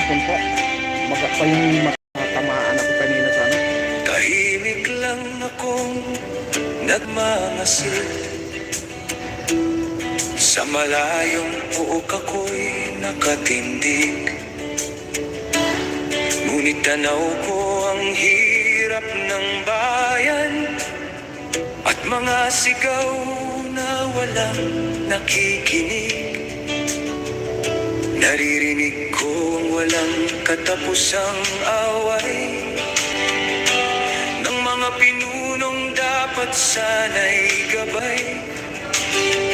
hapon po. Maga pa yung matamahaan ako kanina sa ano. Tahimik lang akong nagmamasid. Sa malayong buok ako'y nakatindig. Ngunit tanaw ko ang hirap ng bayan at mga sigaw na walang nakikinig. Naririnig ko ang walang katapusang away ng mga pinunong dapat sana'y gabay.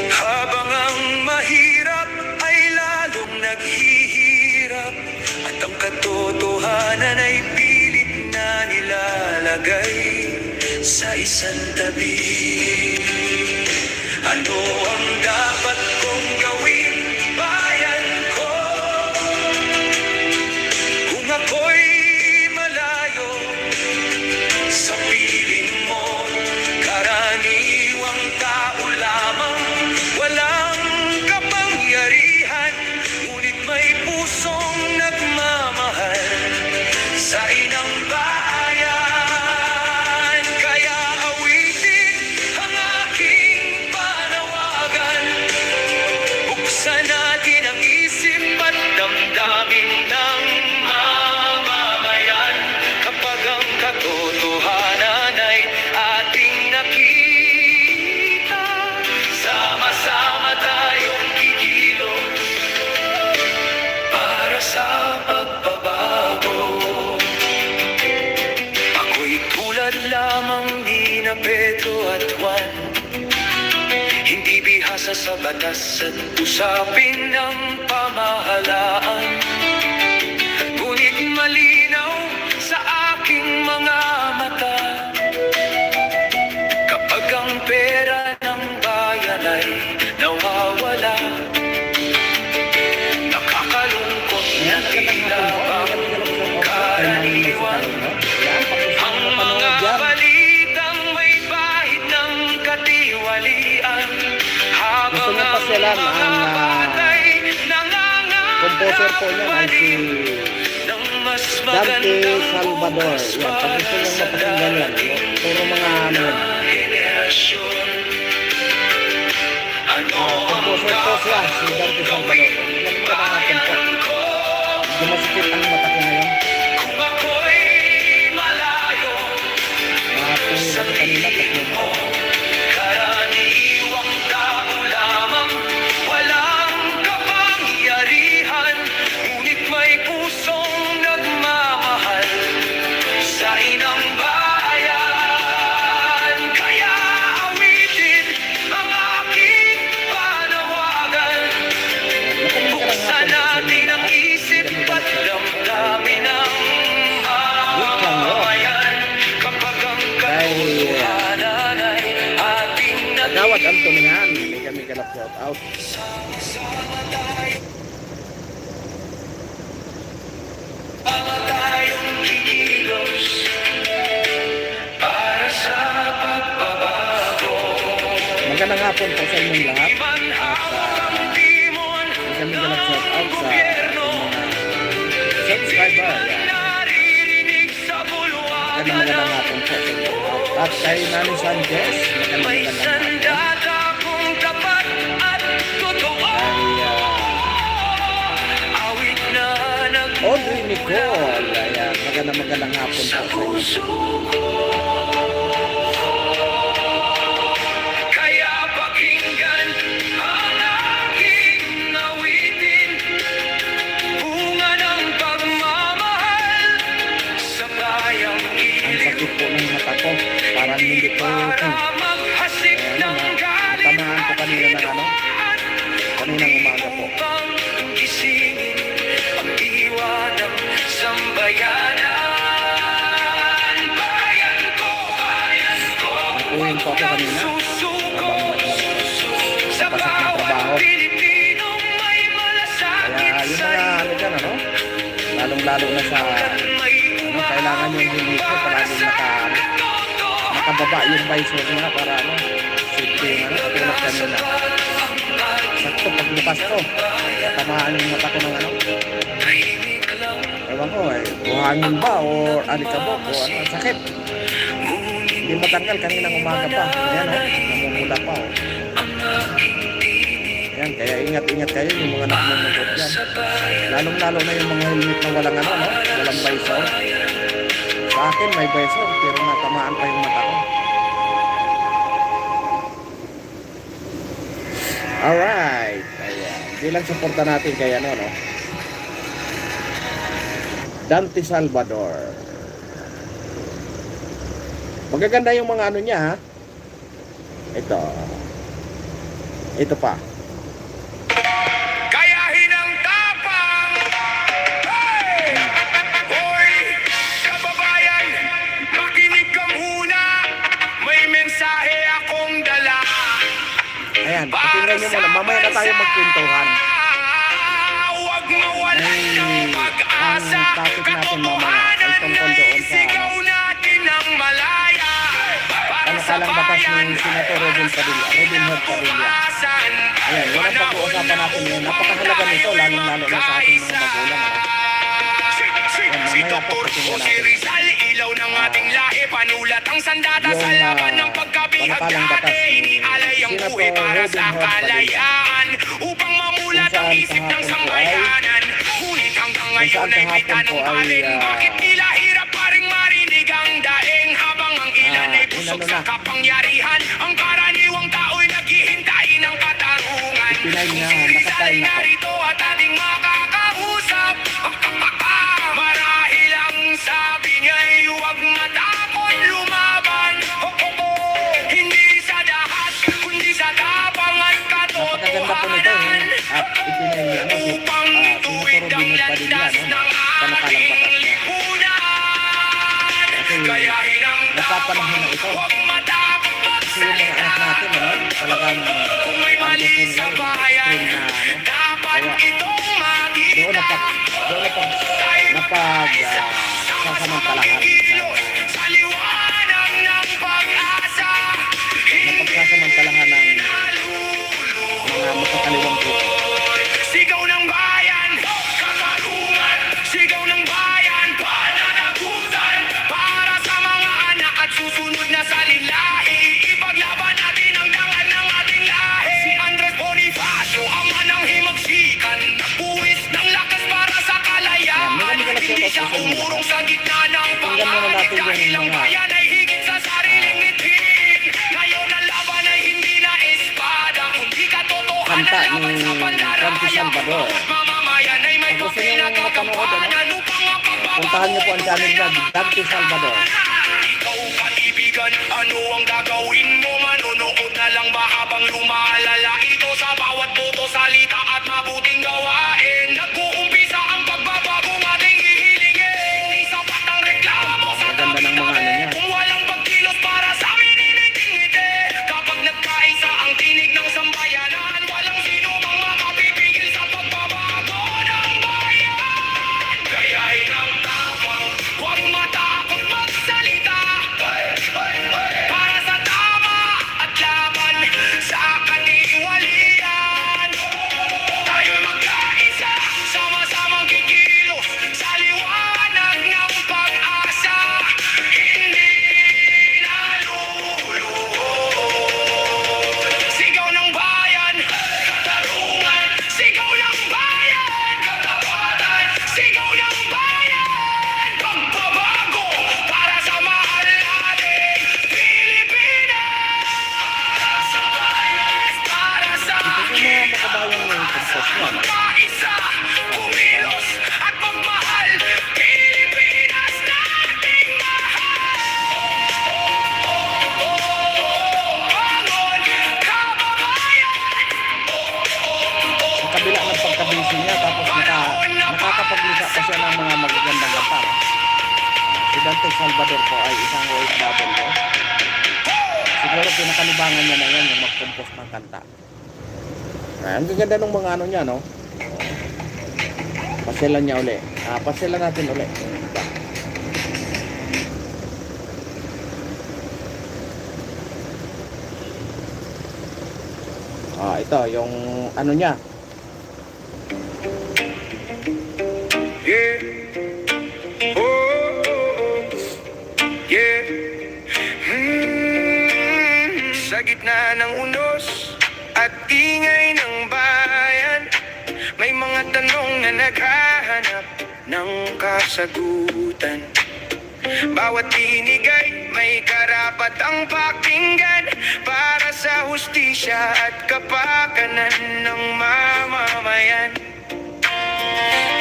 Habang ang mahirap ay lalong naghihirap at ang katotohanan ay pilit na nilalagay sa isang tabi. Ano ang dapat kong gawin, bayan ko? Kung ako'y malayo sa piling mo, karaniwang tao lamang, walang kapangyarihan, ngunit may pusong nagmamahal sa inang bayan. Kaya awitin ang aking panawagan, buksan natin ang isip at damdamin ng mamamayan. Kapag ang katotohanan ay ating nakita, sama-sama tayong kikilos para sa pagbabago. Ako'y tulad lamang ni na Pedro at Juan, hindi bihasa sa batas at usapin ng pamahalaan. Ngunit malinaw sa aking mga mata, kapag ang pera ng bayan ay nawawala, nakakalungkot na tila bang karaniwan. Ang mga balitang may bahid ng katiwalian, Gusto habang niya ang pasyalan mga ang batay composer po niya ay si ng mas Dante magandang Salvador. bukas Yan, pag para gusto nyo sa mapakinggan yan, puro mga ano yan. henerasyon. Ano ang Composer po siya, si Dante Salvador. Yan yung kapangatan po. bayan ko? Medyo masikip ang mata ko ngayon. Kung ako'y malayo Nakatingin ako kanina, tatlong mo, karaniwang tao lamang, walang kapangyarihan, ngunit may pusong nagmamahal sa inang bayan. Kaya awitin ang aking panawagan, buksan natin ang isip at damdamin ng mamamayan. Kapag ang katotohanan ay ating Gawad Antonian, may kami kalap shout out. sama-sama tayong kikilos para sa pagbabago. Magandang hapon po sa inyong lahat. Di man hawak ang timon May kami kalap ng shout out sa gobyerno, mga subscriber. Yan. naririnig sa bulwagan Magandang ng hapon po sa inyo. At kay Nani Sanchez, may magandang hapon. sandata kung tapat at totoo. Awit na Audrey Nicole, ayan, magandang hapon po sa sa inyo. puso ko. Kaya pakinggan ang aking awitin, bunga ng pagmamahal sa bayang Ang giliw, sakit po ng mata ko, parang hindi ko para maghasik ng galing tamahan ko kanina ng ano, kaninang umaga po. upang gisingin ang diwa ng sambayanan. Bayan ko, Nakuhin po ako kanina, susuko sa napasok ng trabaho. bawat Pilipinong may malasakit Kaya yung sa mga ano dyan, ano, lalong-lalo na sa, may ano, kailangan yung hindi ko palaging nakababa yung visor niya para ano, safety yung ano, katulad kanina. Sakto, paglupas ko, tamaan yung mata ko ng ano, tahimik lang O hangin ba o alikabok o ano, sakit. Hindi matanggal kaninang umaga pa. Ayan o, namumula pa o. Ayan, kaya ingat-ingat kayo yung mga nakumugot yan. Lalong-lalo na yung mga helmet na walang ano, no? Walang visor. Sa akin may visor, pero natamaan pa yung mata ko. Alright. Ayan. Bilang suporta natin kay ano, no? Dante Salvador. Magaganda yung mga ano niya, ha? Ito. Ito pa. Kayahin ang tapang! Hey! Hoy, kababayan, makinig ka muna. May mensahe akong dala. Ayan, pakinggan nyo muna. Mamaya na tayo magkwentuhan. Huwag mawalan ng pag-asa. Ang topic natin mamaya ay tungkol doon sa Sigaw natin ng malaya. ano kalang batas ni Senator Robin Padilla, Robin Hood Padilla. Ayan, yun ang pag-uusapan natin ngayon. Napakahalaga nito, lalong-lalo na sa ating mga magulang. Si Dr. Jose Rizal, ilaw ng ating lahi, panulat ang sandata sa laban ng pagkabihag-ate, inialay ang buhay para sa kalayaan, upang mamulat ang isip ng sambayanan. Ngunit hanggang ngayon ay may tanong pa rin, bakit tila hirap pa rin marinig ang daing, habang ang ilan ay busog sa kapangyarihan, ang karaniwang tao'y naghihintay ng katarungan. Rizal narito at ating makakausap. Marahil ang sabi niya'y huwag matakot lumaban. Hindi sa dahat, kundi sa tapang at katotohanan. Upang tuwid ang landas ng ating lipunan. Kayahin ang tapang, huwag matakot magsalita. Kung may mali sa bayan, dapat itong makita. Sasamantalahan Sa liwanag ng pag-asa, napagsasamantalahan ng mga makakaliwang grupo. sigaw ng bayan, katarungan. Sigaw ng bayan, pananagutan. Para sa mga anak at susunod na salilahi, ipaglaban natin ang dangan ng ating lahi. Si Andres Bonifacio, ama ng himagsikan, nagbuwis ng lakas para sa kalayaan. Hindi siya umurong sa gitna ng panganib, dahil ang bayan ay higit sa sariling mithin. Ngayon ang laban ay hindi na espada, kundi katotohanan Kanta laban ni sa pandaraya. Dante Salvador. Bawat mamamayan ay may Kung gusto papel nyo na gagampanan upang mapagbabago. puntahan niyo po ang channel niya, Dante Salvador. Ikaw kaibigan, ano ang gagawin mo? Manonood na lang ba habang lumalala ito sa bawat boto, salita at mabuting gawain? Nag-uumpisa ang pagbabagong ating hihilingin. Hindi sapat ang reklamo sa Maganda ng mga ano niya. kung walang pagkilos para sa amin initingiti. Kapag nagkaisa ang tinig ng sambayanan, walang sino mang makapipigil sa pagbabago ng bayan. Kayahin ang tapang, huwag matakot magsalita. Para sa tama at laban sa kaniwalian. Tayo magkaisa, sama-samang kikilos sa liwanag ng pag-asa. Hindi naluluhod. Sigaw ng bayan, katarungan. Sigaw ng bayan, katapatan. Sigaw ng bayan, pagbabago para sa mahal nating Pilipinas. Para sa Ito yung mga makabayang ng compose niya. magkaisa, kumilos at magmahal. Pilipinas nating mahal. Bangon, kababayan. Sa kabila ng pagkabisi niya, tapos nakakapaglisa pa siya ng mga magagandang kanta. Si Dante Salvador po ay isang OFW. Siguro pinakalibangan niya na yan yung mag-compose ng kanta. Ang gaganda ng mga ano niya, no? Pasyalan niya uli. Pasyalan natin uli. Ito, yung ano niya. Yeah. gitna ng unos at ingay ng bayan, may mga tanong na naghahanap ng kasagutan. Bawat tinig ay may karapatang pakinggan para sa hustisya at kapakanan ng mamamayan.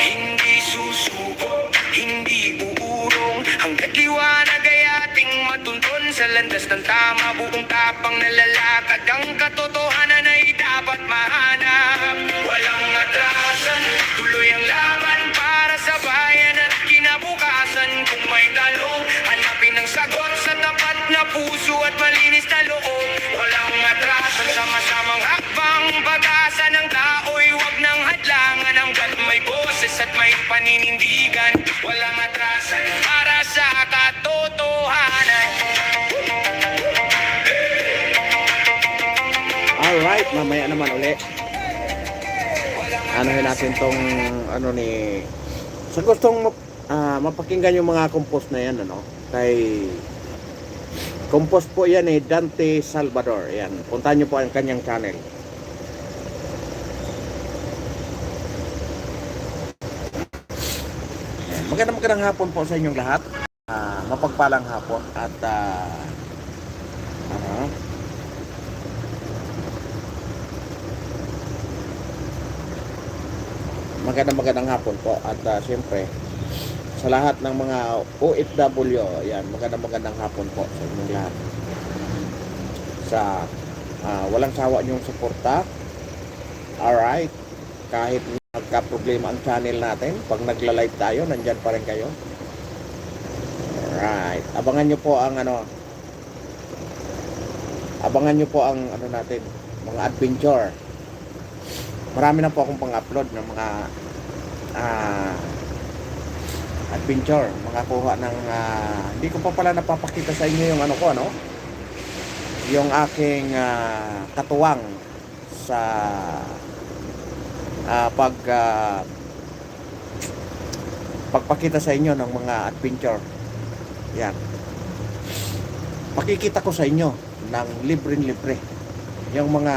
Hindi susuko, hindi uurong, hanggat liwanag ay ating matuntun sa landas ng tama. Buong tapang nalalakad, ang katotohanan ay dapat mahanap. Walang atrasan, tuloy ang laban para sa bayan at kinabukasan. Kung may tanong, hanapin ang sagot sa tapat na puso at malinis na loob. Walang atrasan, sama-samang hakbang, pag-asa ng tao'y huwag ng hadlangan. Hanggat may boses at may paninindigan, walang atrasan para sa katotohanan. Alright, mamaya naman uli. Anuhin natin tong ano ni... Sa gustong mapakinggan yung mga compose na yan, ano? Kay... Compose po yan eh, Dante Salvador. Yan, puntahan nyo po ang kanyang channel. Yan. Magandang hapon po sa inyong lahat. Mapagpalang hapon at magandang hapon po at siyempre sa lahat ng mga OFW, yan, magandang hapon po sa inyong lahat. Sa walang sawa niyong suporta. Alright, kahit nagka-problema ang channel natin, pag nagla-live tayo, nandyan pa rin kayo. Alright, abangan niyo po ang ano natin, mga adventure. Marami na po akong pang-upload ng mga adventure, mga kuha ng hindi ko pa pala napapakita sa inyo yung ano ko, ano, yung aking katuwang sa pagpakita sa inyo ng mga adventure. Yan, pakikita ko sa inyo ng libre yung mga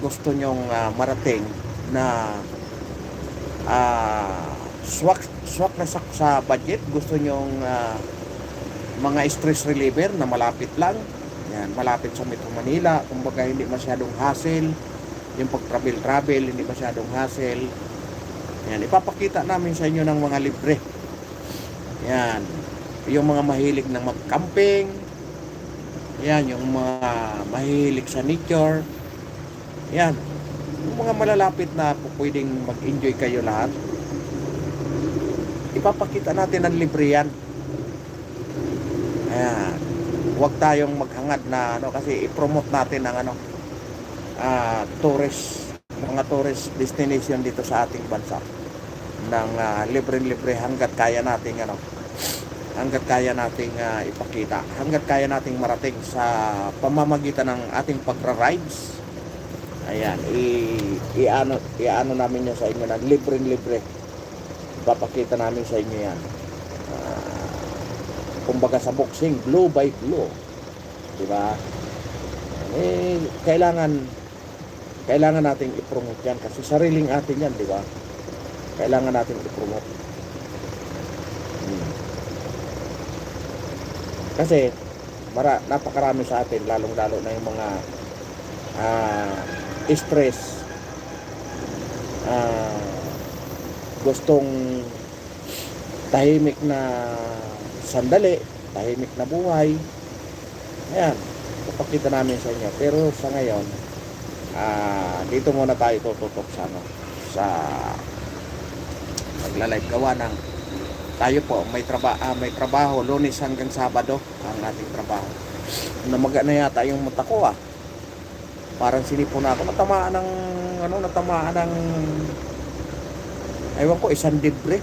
gusto nyong marating na swak na sa budget, gusto nyong mga stress reliever na malapit lang. Yan, malapit sa Metro Manila, kumbaga hindi masyadong hassle, yung pag-travel, hindi masyadong hassle. Yan, ipapakita namin sa inyo ng mga libre. Yan, yung mga mahilig ng mag-camping, yan, yung mga mahilig sa nature, yan, yung mga malalapit na pwedeng mag-enjoy kayo lahat. Ipapakita natin ang libre yan. Ayan, huwag tayong maghangad na ano, kasi i-promote natin ang ano, mga tourist destination dito sa ating bansa ng libre hanggat kaya nating ano, hanggat kaya nating ipakita, hanggat kaya nating marating sa pamamagitan ng ating pagra-rides. Ayan, i-ano namin yan sa inyo na libre. Ipapakita namin sa inyo yan. Kumbaga sa boxing, blow by blow. Diba? Kailangan nating i-promote yan kasi sariling atin yan, diba? Kailangan natin i-promote. Kasi napakarami sa atin, lalong-lalo na yung mga stress, gustong tahimik na sandali, tahimik na buhay. Ayan, ipapakita namin sa inyo. Pero sa ngayon, dito muna tayo tututok sa ano, sa magla-live gawa ng tayo po may trabaho Lunes hanggang Sabado ang ating trabaho. Namaga na yata yung mata ko parang sinipo na ako, natamaan ng aywan ko, isang libre.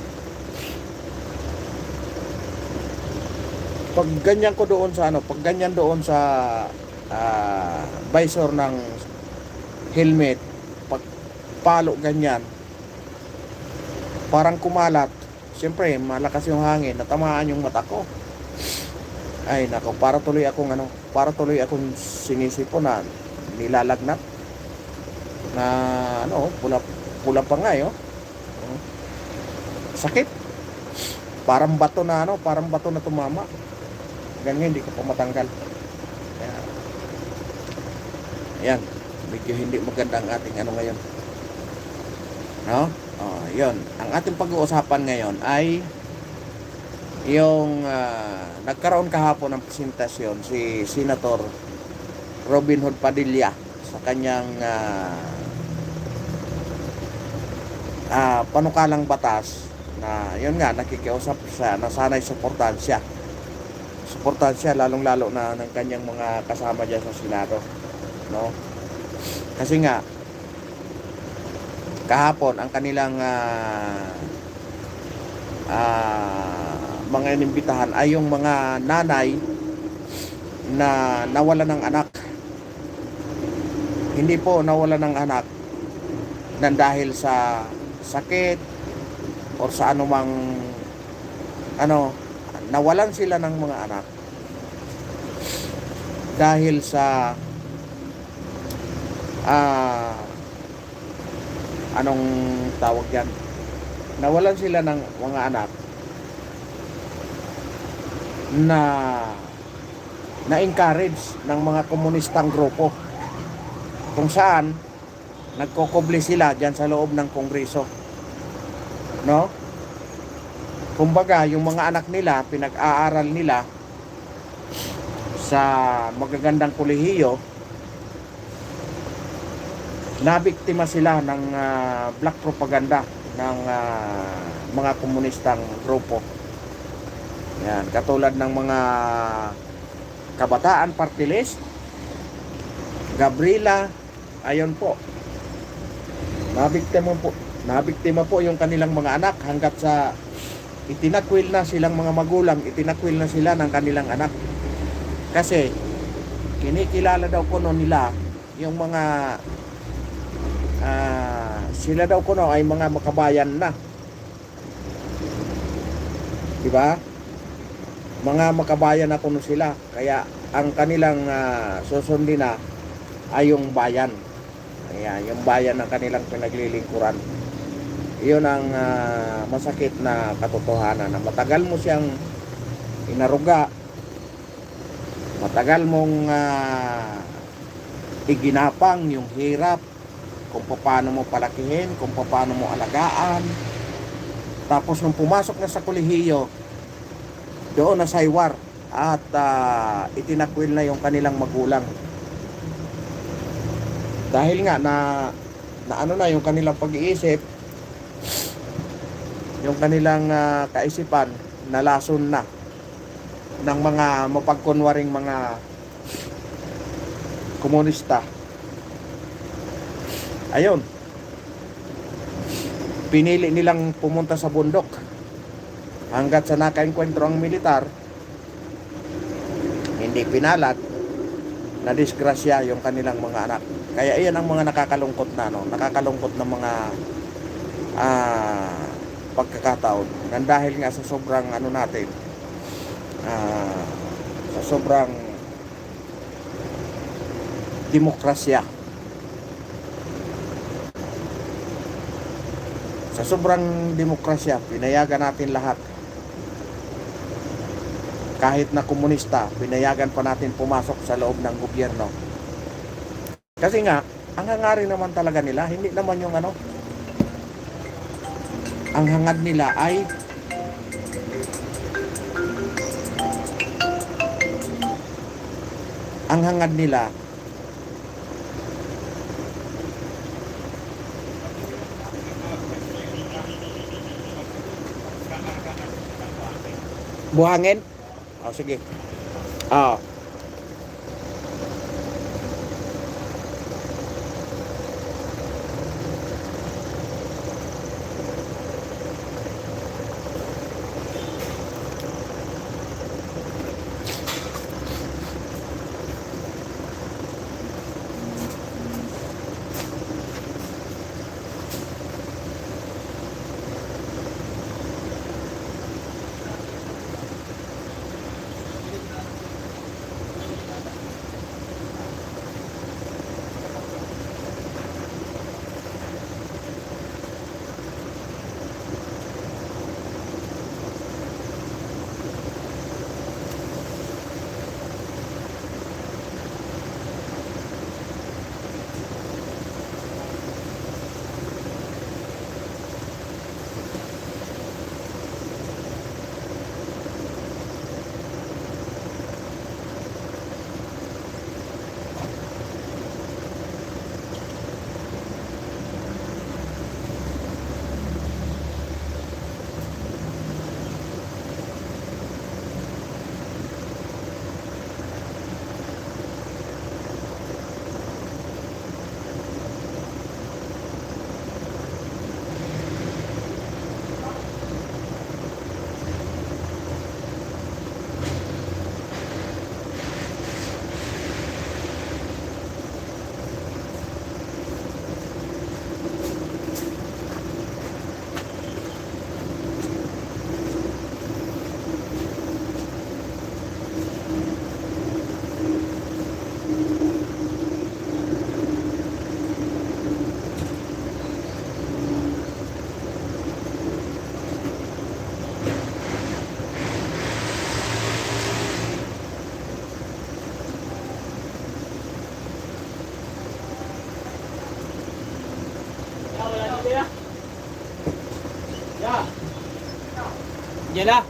Pag ganyan ko doon sa pag ganyan doon sa visor ng helmet, pag palo ganyan, parang kumalat. Siyempre, malakas yung hangin, natamaan yung mata ko. Ay nako, para tuloy akong sinisipo na nilalagnat na pula pula pa nga oh. Sakit. Parang bato na tumama. Ganyan hindi ko pa matanggal. Kaya, ayan, medyo hindi maganda ang ating ngayon. No? Oh, 'yon. Ang ating pag-uusapan ngayon ay yung nagkaroon kahapon ng presentasyon si Senator Robin Hood Padilla sa kanyang panukalang batas na yun nga nakikiusap siya na sana'y suportahan siya lalong-lalo na ng kanyang mga kasama diyan sa Senado, no? Kasi nga kahapon ang kanilang mga inimbitahan ay yung mga nanay na nawala ng anak. Hindi po nawala ng anak nang dahil sa sakit or sa anumang nawalan sila ng mga anak dahil sa anong tawag yan, nawalan sila ng mga anak na encourage ng mga komunistang grupo kung saan nagkokobli sila dyan sa loob ng Kongreso, no? Kumbaga yung mga anak nila pinag-aaral nila sa magagandang kolehiyo, nabiktima sila ng black propaganda ng mga komunistang grupo. Yan, katulad ng mga Kabataan Party List, Gabriela, ayon po. Nabiktima po yung kanilang mga anak hanggat sa itinakwil na silang mga magulang, itinakwil na sila ng kanilang anak. Kasi kinikilala daw kuno nila yung mga sila daw kuno ay mga makabayan na. Diba? Mga makabayan na kuno sila. Kaya ang kanilang susundin na ay yung bayan. Ayan, yung bayan ng kanilang pinaglilingkuran. Iyon ang masakit na katotohanan na matagal mo siyang inaruga, matagal mong iginapang yung hirap kung paano mo palakihin, kung paano mo alagaan. Tapos nung pumasok na sa kolehiyo, doon na saywar at itinakwil na yung kanilang magulang. Dahil nga na yung kanilang pag-iisip, yung kanilang kaisipan nalason na ng mga mapagkunwaring mga komunista. Ayun, pinili nilang pumunta sa bundok hanggat sa nakaengkwentro ang militar. Hindi pinalad, na disgrasya yung kanilang mga anak. Kaya iyan ang mga nakakalungkot na mga pagkakataon. Nang dahil nga sa sobrang sa sobrang demokrasya, sa sobrang demokrasya, pinayagan natin lahat. Kahit na komunista, pinayagan pa natin pumasok sa loob ng gobyerno. Kasi nga, ang hangarin naman talaga nila, hindi naman yung ang hangad nila ay buhangin. Sige. Yan. Yan na.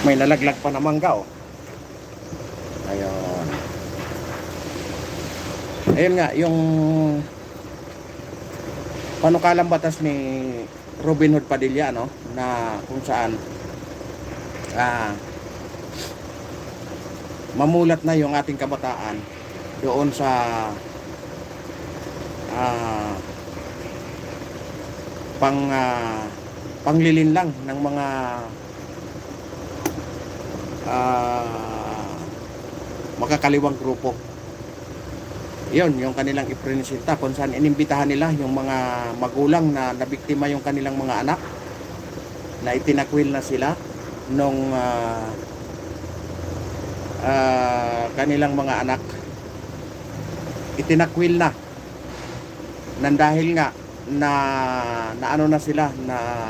May nalaglag pa na mangga, oh. Ayun. Ayun nga, yung panukalang batas ni Robin Hood Padilla, no? Na kung saan mamulat na yung ating kabataan doon sa panglilin lang ng mga makakaliwang grupo. Yun, yung kanilang iprinisita kung saan inimbitahan nila yung mga magulang na nabiktima yung kanilang mga anak, na itinakwil na sila nung kanilang mga anak, itinakwil na nang dahil nga na ano na sila, na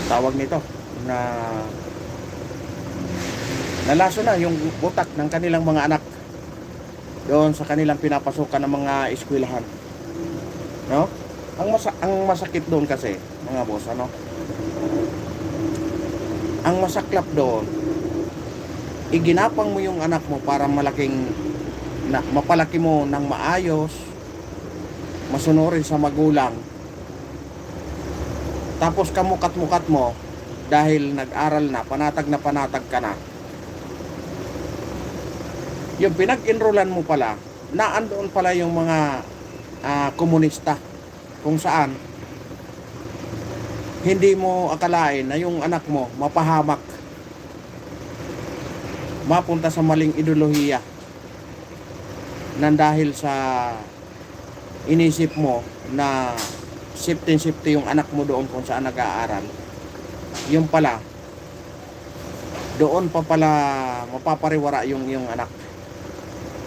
tawag nito, na nalaso na yung utak ng kanilang mga anak doon sa kanilang pinapasukan ng mga eskwelahan, no? Ang masakit doon kasi, mga boss, ano, ang masaklap doon, iginapang mo yung anak mo para mapalaki mo ng maayos, masunurin sa magulang, tapos kamukat-mukat mo dahil nag-aral na panatag ka na. Yung pinag-enrollan mo pala, naandoon pala yung mga komunista, kung saan hindi mo akalain na yung anak mo mapahamak, mapunta sa maling ideolohiya, nang dahil sa inisip mo na safety yung anak mo doon kung saan nag-aaral. Yung pala, doon pa pala mapapariwara yung anak.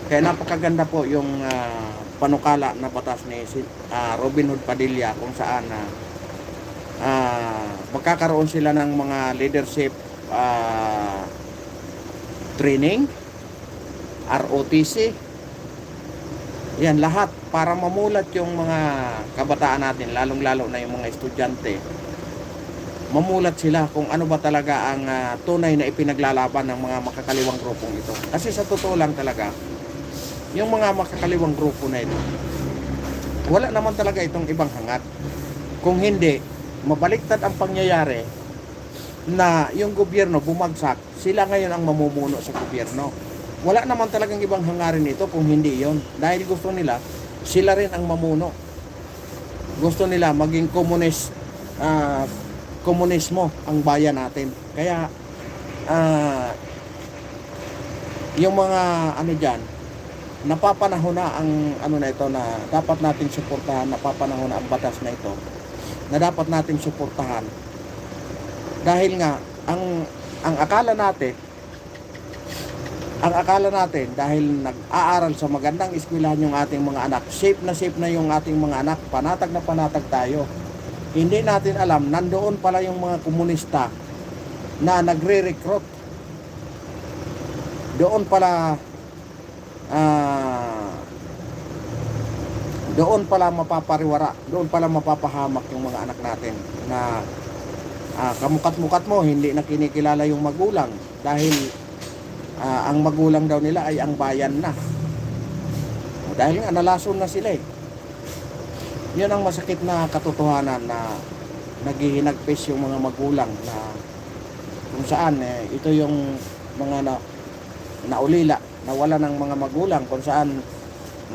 Kaya napakaganda po yung panukala na batas ni Robin Hood Padilla, kung saan magkakaroon sila ng mga leadership training, ROTC, yan lahat para mamulat yung mga kabataan natin, lalong-lalo na yung mga estudyante. Mamulat sila kung ano ba talaga ang tunay na ipinaglalaban ng mga makakaliwang grupong ito. Kasi sa totoo lang talaga, yung mga makakaliwang grupo na ito, wala naman talaga itong ibang hangat. Kung hindi, mabaliktad ang pangyayari na yung gobyerno bumagsak, sila ngayon ang mamumuno sa gobyerno. Wala naman talagang ibang hangarin ito kung hindi yon. Dahil gusto nila, sila rin ang mamuno. Gusto nila maging komunismo ang bayan natin. Kaya, yung mga ano dyan, napapanahon na ang ano na ito na dapat nating suportahan, napapanahon na ang batas na ito na dapat nating suportahan. Dahil nga, ang akala natin dahil nag-aaral sa magandang eskwelahan yung ating mga anak, safe na yung ating mga anak, panatag na panatag tayo. Hindi natin alam, nandoon pala yung mga komunista na nagre-recruit. Doon pala mapapariwara, doon pala mapapahamak yung mga anak natin na kamukat-mukat mo, hindi na kinikilala yung magulang dahil ang magulang daw nila ay ang bayan na. Dahil nga nalason na sila eh. Yun ang masakit na katotohanan na naghihinagpis yung mga magulang na kung saan ito yung mga naulila, nawala ng mga magulang, kung saan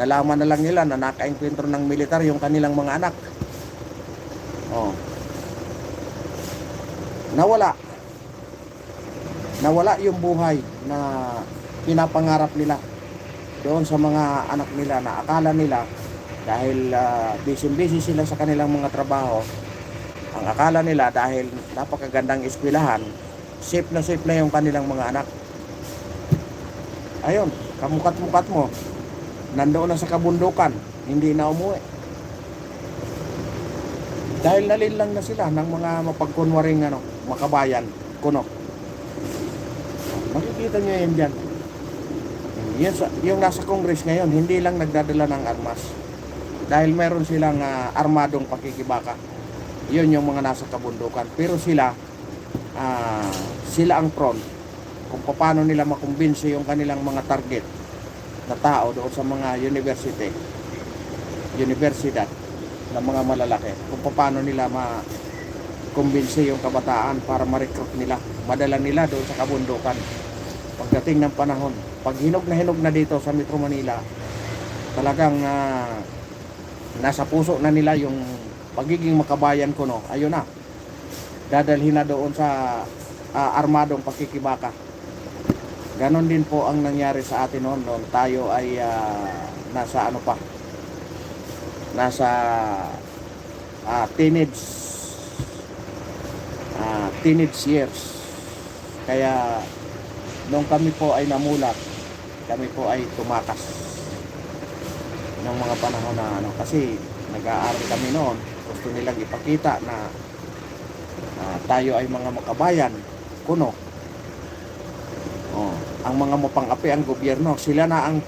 nalaman na lang nila na naka-enkwentro ng militar yung kanilang mga anak. Nawala yung buhay na pinapangarap nila doon sa mga anak nila na akala nila dahil busy sila sa kanilang mga trabaho, ang akala nila dahil napakagandang eskwelahan, safe na yung kanilang mga anak. Ayun, kamukat-mukat mo, nandoon na sa kabundukan, hindi na umuwi. Dahil nalilang na sila ng mga mapagkunwaring makabayan, kuno. Makikita nyo yan dyan. Yung nasa Congress ngayon, hindi lang nagdadala ng armas. Dahil meron silang armadong pakikibaka. Yun yung mga nasa kabundukan. Pero sila ang front kung paano nila makumbinsi yung kanilang mga target na tao doon sa mga universidad na mga malalaki. Kung paano nila makumbinsi yung kabataan para ma-recruit nila, madala nila doon sa kabundukan. Pagdating ng panahon, pag hinog na dito sa Metro Manila, talagang nasa puso na nila yung pagiging makabayan ko, no? Ayun na, dadalhin na doon sa armadong pakikibaka. Ganon din po ang nangyari sa atin noon. Tayo ay nasa teenage years. Kaya nung kami po ay namulat, kami po ay tumakas ng mga panahon na kasi nag-aaral kami noon. Gusto nilang ipakita na tayo ay mga makabayan, kuno. Ang mga mapang-api ang gobyerno, sila na ang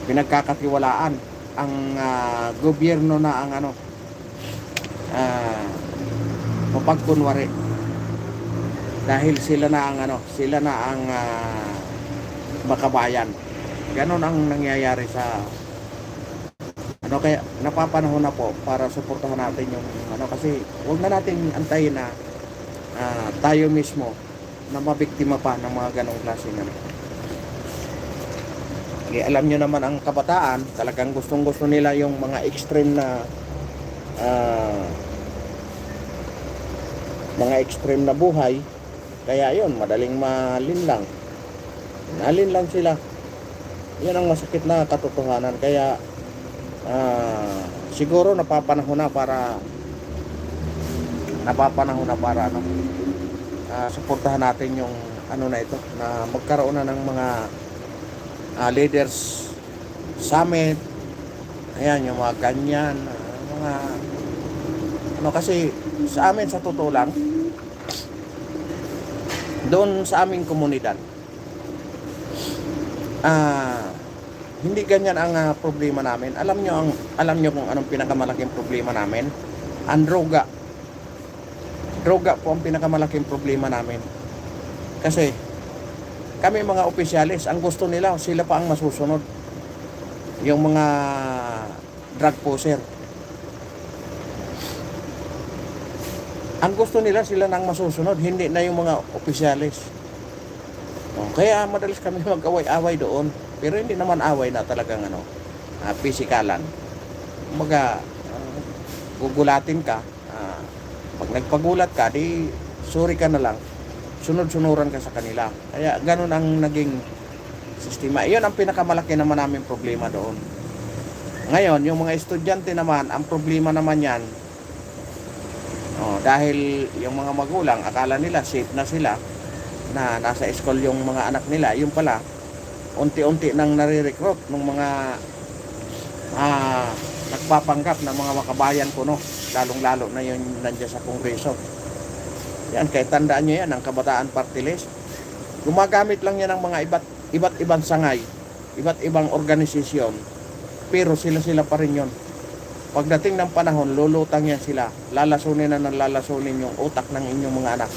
pinagkakatiwalaan. Ang gobyerno na ang mapagkunwari. Dahil sila na ang makabayan. Ganon ang nangyayari sa kaya napapanahon na po para suportahan natin yung kasi huwag na nating antayin na tayo mismo na mabiktima pa ng mga ganong klaseng alam nyo naman ang kabataan, talagang gustong-gusto nila yung mga extreme na buhay. Kaya yun, madaling malinlang sila. Yan ang masakit na katotohanan. Kaya siguro napapanahon na para suportahan natin yung na ito, na magkaroon na ng mga leaders summit. Ayan, yung mga ganyan, mga No, kasi sa amin, sa totoo lang, doon sa aming komunidad, hindi ganyan ang problema namin. Alam nyo kung anong pinakamalaking problema namin? Ang droga. Droga po ang pinakamalaking problema namin. Kasi kami mga opisyalis, ang gusto nila, sila pa ang masusunod. Yung mga drug pusher. Ang gusto nila, sila nang masusunod, hindi na yung mga opisyalis. Kaya madalas kami mag-away-away doon. Pero hindi naman away na talagang pisikalan. Kumaga, gugulatin ka. Pag nagpagulat ka, di sorry ka na lang. Sunod-sunuran ka sa kanila. Kaya ganun ang naging sistema. Iyon ang pinakamalaki naman namin problema doon. Ngayon, yung mga estudyante naman, ang problema naman yan, dahil yung mga magulang, akala nila safe na sila, na nasa school yung mga anak nila, yung pala, unti-unti nang nare-recruit ng mga nagpapanggap na mga makabayan ko, no? Lalong-lalo na yun nandiyan sa Kongreso. Yan, kaya tandaan nyo yan, ang Kabataan Party List. Gumagamit lang yan ng mga iba't ibang sangay, iba't ibang organisasyon, pero sila pa rin yun. Pagdating ng panahon, lulutang yan sila. Lalasunin na ng lalasunin yung utak ng inyong mga anak.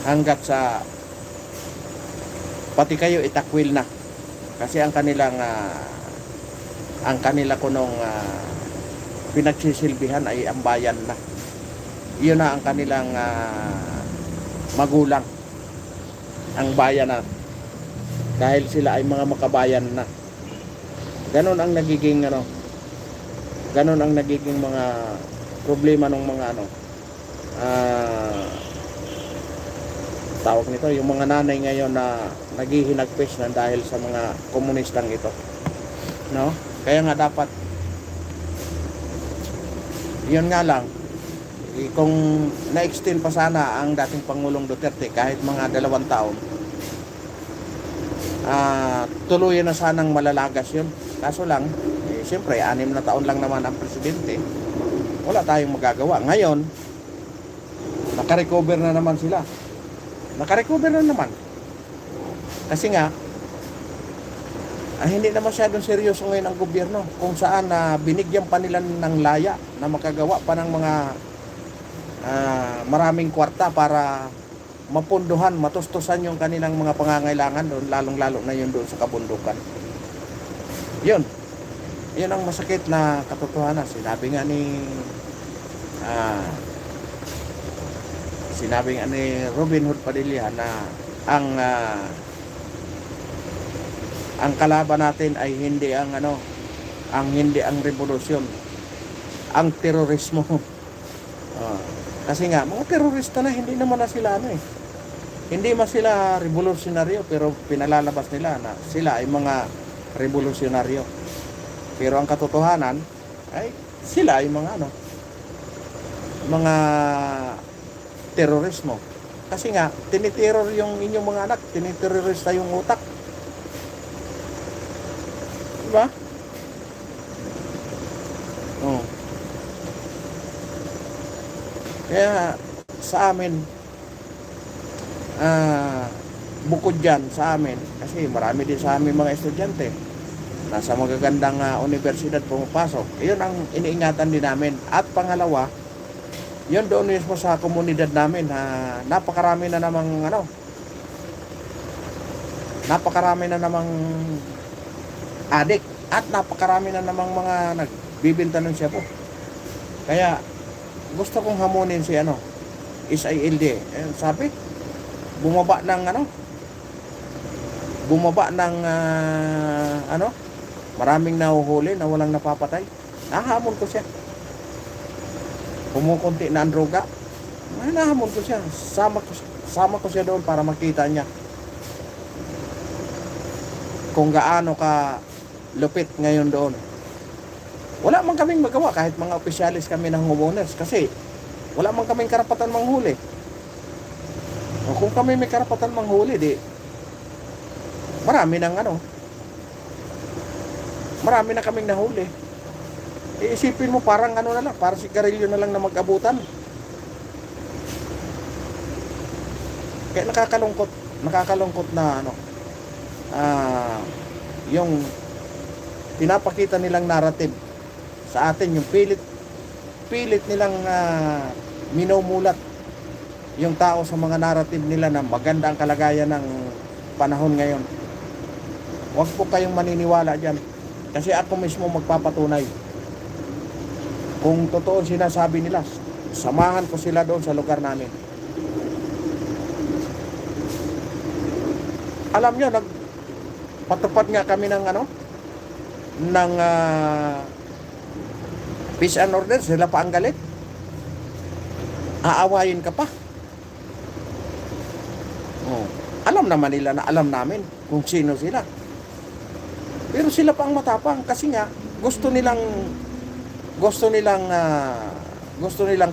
Hanggat sa pati kayo itakwil na. Kasi ang kanila kunong pinagsisilbihan ay ang bayan na. Iyon na ang kanilang magulang. Ang bayan na. Dahil sila ay mga makabayan na. Ganon ang nagiging ganon ang nagiging mga problema ng mga tawag nito, yung mga nanay ngayon na naghihinagpis na dahil sa mga komunistang ito, no? Kaya nga dapat yun nga lang, kung na-extend pa sana ang dating Pangulong Duterte kahit mga 2 taon, tuluyan na sanang malalagas yun. Kaso lang, siyempre 6 na taon lang naman ang presidente, wala tayong magagawa. Ngayon, nakarecover na naman sila. Nakarecover na naman. Kasi nga, hindi na masyadong seryoso ngayon ang gobyerno, kung saan binigyan pa nila ng laya na makagawa pa ng mga maraming kwarta para mapunduhan, matustusan yung kanilang mga pangangailangan doon, lalong-lalo na yun doon sa kabundukan. Yun ang masakit na katotohanan. Sinabi nga ni Robin Hood Padilla na ang kalaban natin ay hindi ang revolusyon, ang terorismo. Kasi nga mga terorista na, hindi naman na sila hindi man sila revolusyonaryo, pero pinalalabas nila na sila ay mga revolusyonaryo. Pero ang katotohanan ay sila ay mga terorismo. Kasi nga tiniteror yung inyong mga anak, tiniterorista yung utak. Diba? Kaya sa amin, bukod dyan sa amin, kasi marami din sa amin mga estudyante, nasa magagandang universidad pumapasok. Iyon ang iniingatan din namin. At pangalawa, yun doon mismo sa komunidad namin, napakarami na namang adik at napakarami na namang mga nagbibenta ng siya po. Kaya gusto kong hamunin si SILD. Sabi, bumaba ng maraming nahuhuli na walang napapatay. Nahamon ko siya. Kumukunti na ang droga. Nahamon ko siya. Sama ko siya doon para makita niya kung gaano ka lupit ngayon doon. Wala man kaming magawa kahit mga opisyalis kami ng homeowners, kasi wala man kaming karapatan manghuli. O kung kami may karapatan manghuli, di marami na kaming nahuli. Iisipin mo parang ano na lang, parang sigarilyo na lang na mag-abutan. Kaya nakakalungkot na ano, yung pinapakita nilang narrative sa atin, yung pilit nilang minumulat yung tao sa mga narrative nila na maganda ang kalagayan ng panahon ngayon. Huwag po kayong maniniwala dyan, kasi ako mismo magpapatunay. Kung totoo sinasabi nila, samahan ko sila doon sa lugar namin. Alam nyo, nagpatupad nga kami ng ano, ng peace and order. Sila pa ang galit. Aawayin ka pa. Oh. Alam naman nila na alam namin kung sino sila. Pero sila pa ang matapang kasi nga gusto nilang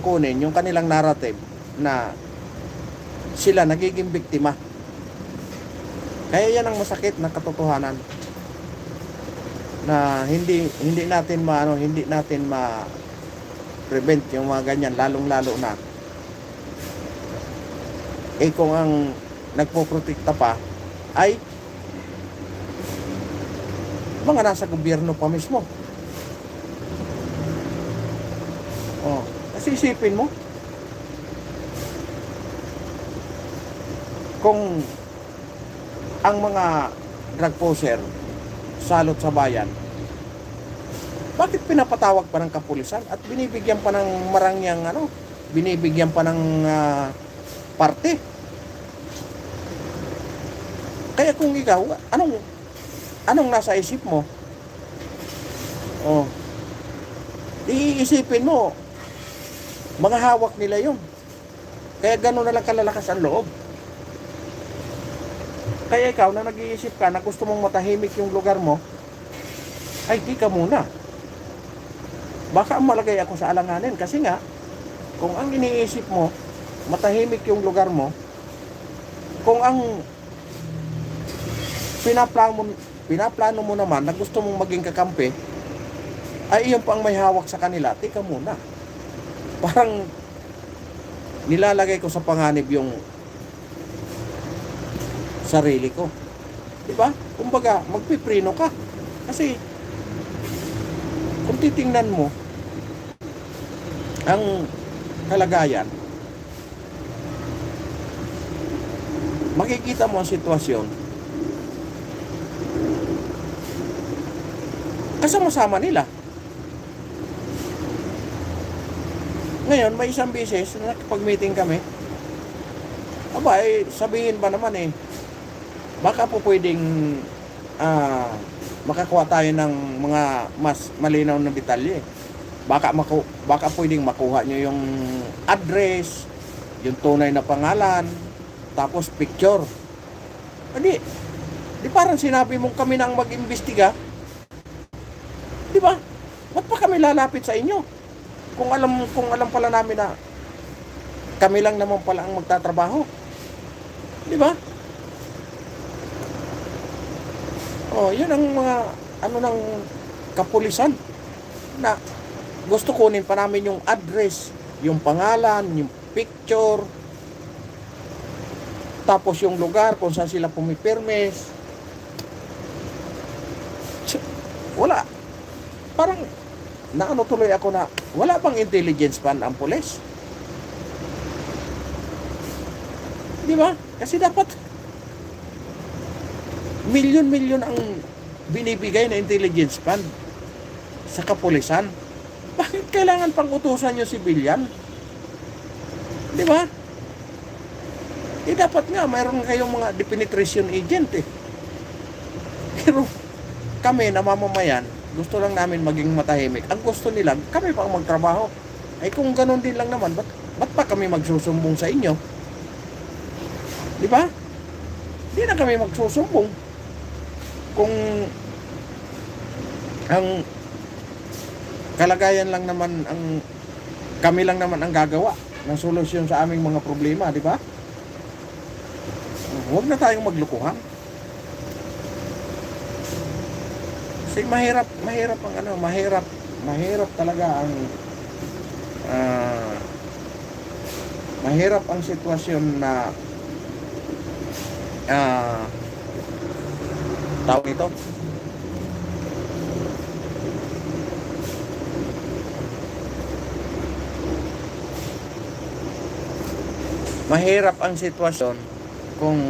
kunin yung kanilang narrative na sila nagiging biktima. Kaya yan ang masakit na katotohanan na hindi natin ma-prevent yung mga ganyan, lalong-lalo na kung ang nagpoprotekta pa ay mga nasa gobyerno pa mismo. Oh, kasi isipin mo kung ang mga drug pusher salot sa bayan, bakit pinapatawag pa ng kapulisan at binibigyan pa ng marangyang ano, binibigyan pa ng parte? Kaya kung ikaw, anong nasa isip mo? Oh, iisipin mo, mga hawak nila yun. Kaya gano'n na lang kalalakas ang loob. Kaya ikaw na nag-iisip ka na gusto mong matahimik yung lugar mo, ay di ka muna. Baka malagay ako sa alanganin. Kasi nga, kung ang iniisip mo, matahimik yung lugar mo, kung ang pinaplano mo naman na gusto mong maging kakampi, ay iyon pang may hawak sa kanila, di ka muna. Parang nilalagay ko sa panganib yung sarili ko. Diba? Kumbaga, magpiprino ka. Kasi, kung titingnan mo, ang kalagayan, makikita mo ang sitwasyon, kasama-sama nila. Ngayon, may isang beses, nakipag-meeting kami, sabihin ba naman baka po pwedeng makakuha tayo ng mga mas malinaw na detalye. Baka pwedeng makuha nyo yung address, yung tunay na pangalan, tapos picture. Di parang sinabi mong kami nang mag-imbestiga. Di ba? Ba't pa kami lalapit sa inyo? Kung alam pala namin na kami lang naman pala ang magtatrabaho. Di ba? Oh, yun ang mga ng kapulisan na gusto kunin pa namin yung address, yung pangalan, yung picture, tapos yung lugar kung saan sila pumipirmes. Wala. Parang tuloy ako na wala bang intelligence pan ang pulis? Di ba? Kasi dapat milyon-milyon ang binibigay na intelligence fund sa kapulisan. Bakit kailangan pang utusan yung civilian? Di ba? Dapat nga mayroon kayong mga penetration agent Pero kami na mamamayan, gusto lang namin maging matahimik. Ang gusto nila, kami pang magtrabaho. Ay kung ganun din lang naman, ba't pa kami magsusumbong sa inyo? Di ba? Di na kami magsusumbong. Kung ang kalagayan lang naman kami lang naman ang gagawa ng solusyon sa aming mga problema, di ba? Huwag na tayong maglukuhan. Kasi mahirap mahirap talaga ang mahirap ang sitwasyon na tawag ito. Mahirap ang sitwasyon kung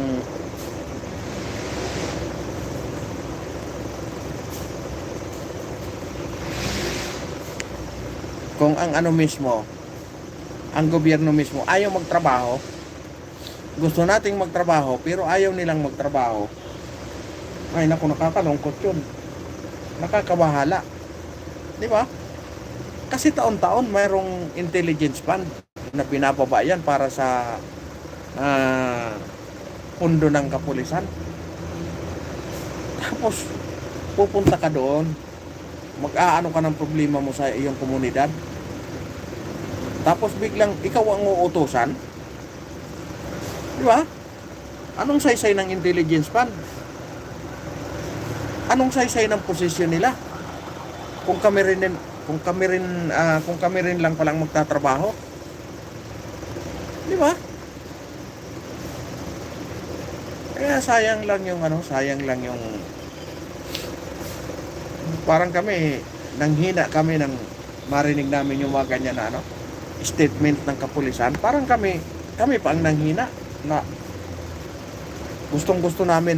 ang ano mismo, ang gobyerno mismo ayaw magtrabaho. Gusto nating magtrabaho pero ayaw nilang magtrabaho. Ay naku, nakakalungkot yun. Nakakabahala. Di ba? Kasi taon-taon mayroong intelligence fund na pinapaba yan para sa pundo ng kapulisan. Tapos pupunta ka doon, mag-aano ka ng problema mo sa iyong komunidad. Tapos biglang ikaw ang uutusan. Di ba? Anong saysay ng intelligence fund? Anong saysay ng posisyon nila? Kung kami rin lang palang magtatrabaho. Di ba? Kaya sayang lang yung parang kami nanghina kami ng marinig namin yung mga ganyan na statement ng kapulisan. Parang kami pa ang nanghina na gustong-gusto namin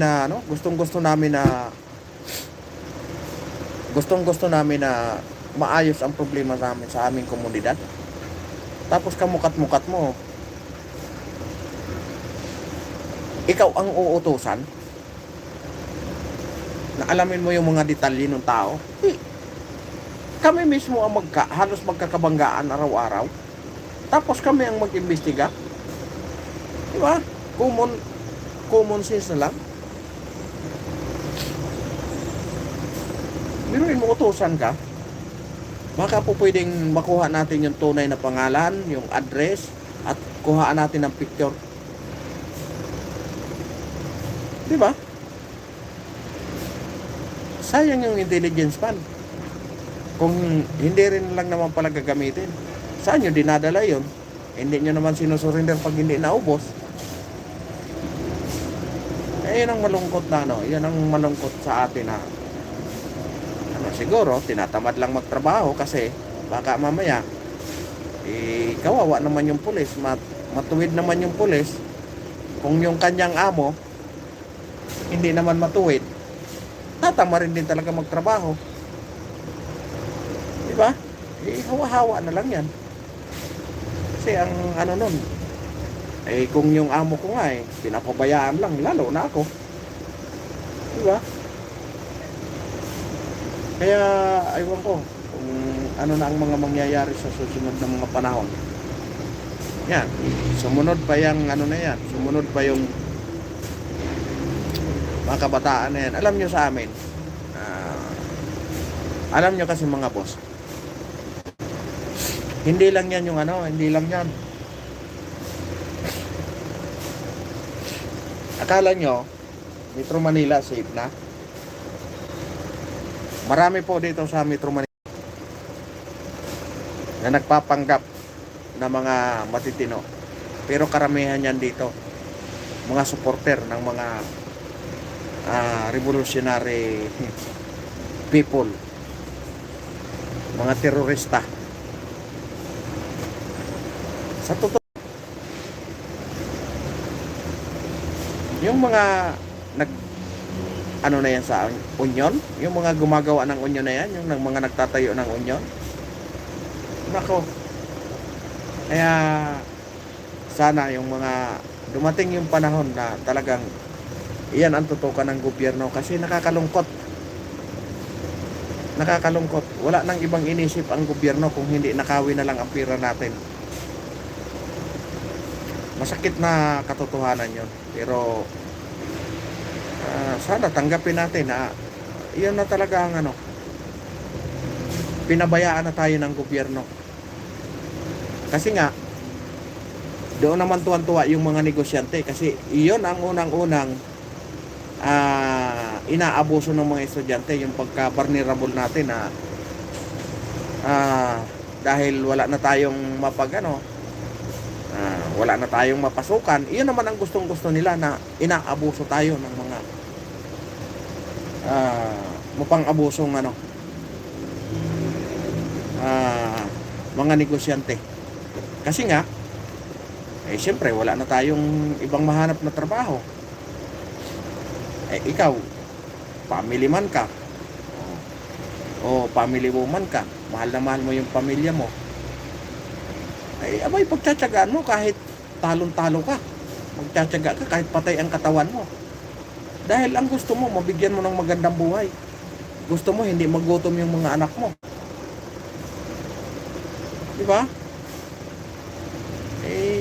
na maayos ang problema namin sa aming komunidad. Tapos kamukat-mukat mo, ikaw ang uutusan na alamin mo yung mga detalye ng tao. Kami mismo ang halos magkakabanggaan araw-araw. Tapos kami ang mag-imbestiga. Di ba? Common sense na lang. Biruin mo, utusan ka. Baka po pwedeng makuha natin yung tunay na pangalan, yung address, at kuhaan natin ng picture. Di ba? Sayang yung intelligence fund. Kung hindi rin lang naman pala gagamitin, saan nyo dinadala yun? Hindi nyo naman sinusurrender pag hindi naubos. Yan ang malungkot na yan ang malungkot sa atin na siguro tinatamad lang magtrabaho kasi baka mamaya kawawa naman yung pulis, matuwid naman yung pulis kung yung kanyang amo hindi naman matuwid, tatama rin din talaga magtrabaho. Di ba? Hawa-hawa na lang yan. Kasi ang nun, kung yung amo ko nga pinapabayaan lang, lalo na ako. Di ba? Kaya aywan ko kung ano na ang mga mangyayari sa susunod na mga panahon. Yan, sumunod pa yung sumunod pa yung mga kabataan na yan. Alam nyo sa amin, alam nyo kasi mga boss, hindi lang yan yung hindi lang yan. Akala nyo, Metro Manila safe na? Marami po dito sa Metro Manila na nagpapanggap na mga matitino. Pero karamihan yan dito, mga supporter ng mga revolutionary people, mga terorista. Sa totoo, yung mga na yan sa union, yung mga gumagawa ng union na yan, yung mga nagtatayo ng union, nako, kaya sana yung mga dumating yung panahon na talagang iyan ang tutukan ng gobyerno. Kasi nakakalungkot, wala nang ibang inisip ang gobyerno kung hindi nakawi na lang ang pira natin. Masakit na katotohanan yun, pero sana tanggapin natin na iyan na talaga ang pinabayaan na tayo ng gobyerno. Kasi nga doon naman tuwan-tuwa yung mga negosyante, kasi iyon ang unang-unang inaabuso ng mga estudyante, yung pagka-vulnerable natin na dahil wala na tayong wala na tayong mapasukan. Iyon naman ang gustong-gusto nila, na inaabuso tayo ng mga mapang-abusong mga negosyante. Kasi nga, siyempre wala na tayong ibang mahanap na trabaho. Ikaw, family man ka, o family woman ka, mahal na mahal mo yung pamilya mo, abay, pagtsatsagaan mo kahit talon-talo ka. Magtsatsaga ka kahit patay ang katawan mo. Dahil ang gusto mo, mabigyan mo ng magandang buhay. Gusto mo, hindi magutom yung mga anak mo. Di ba?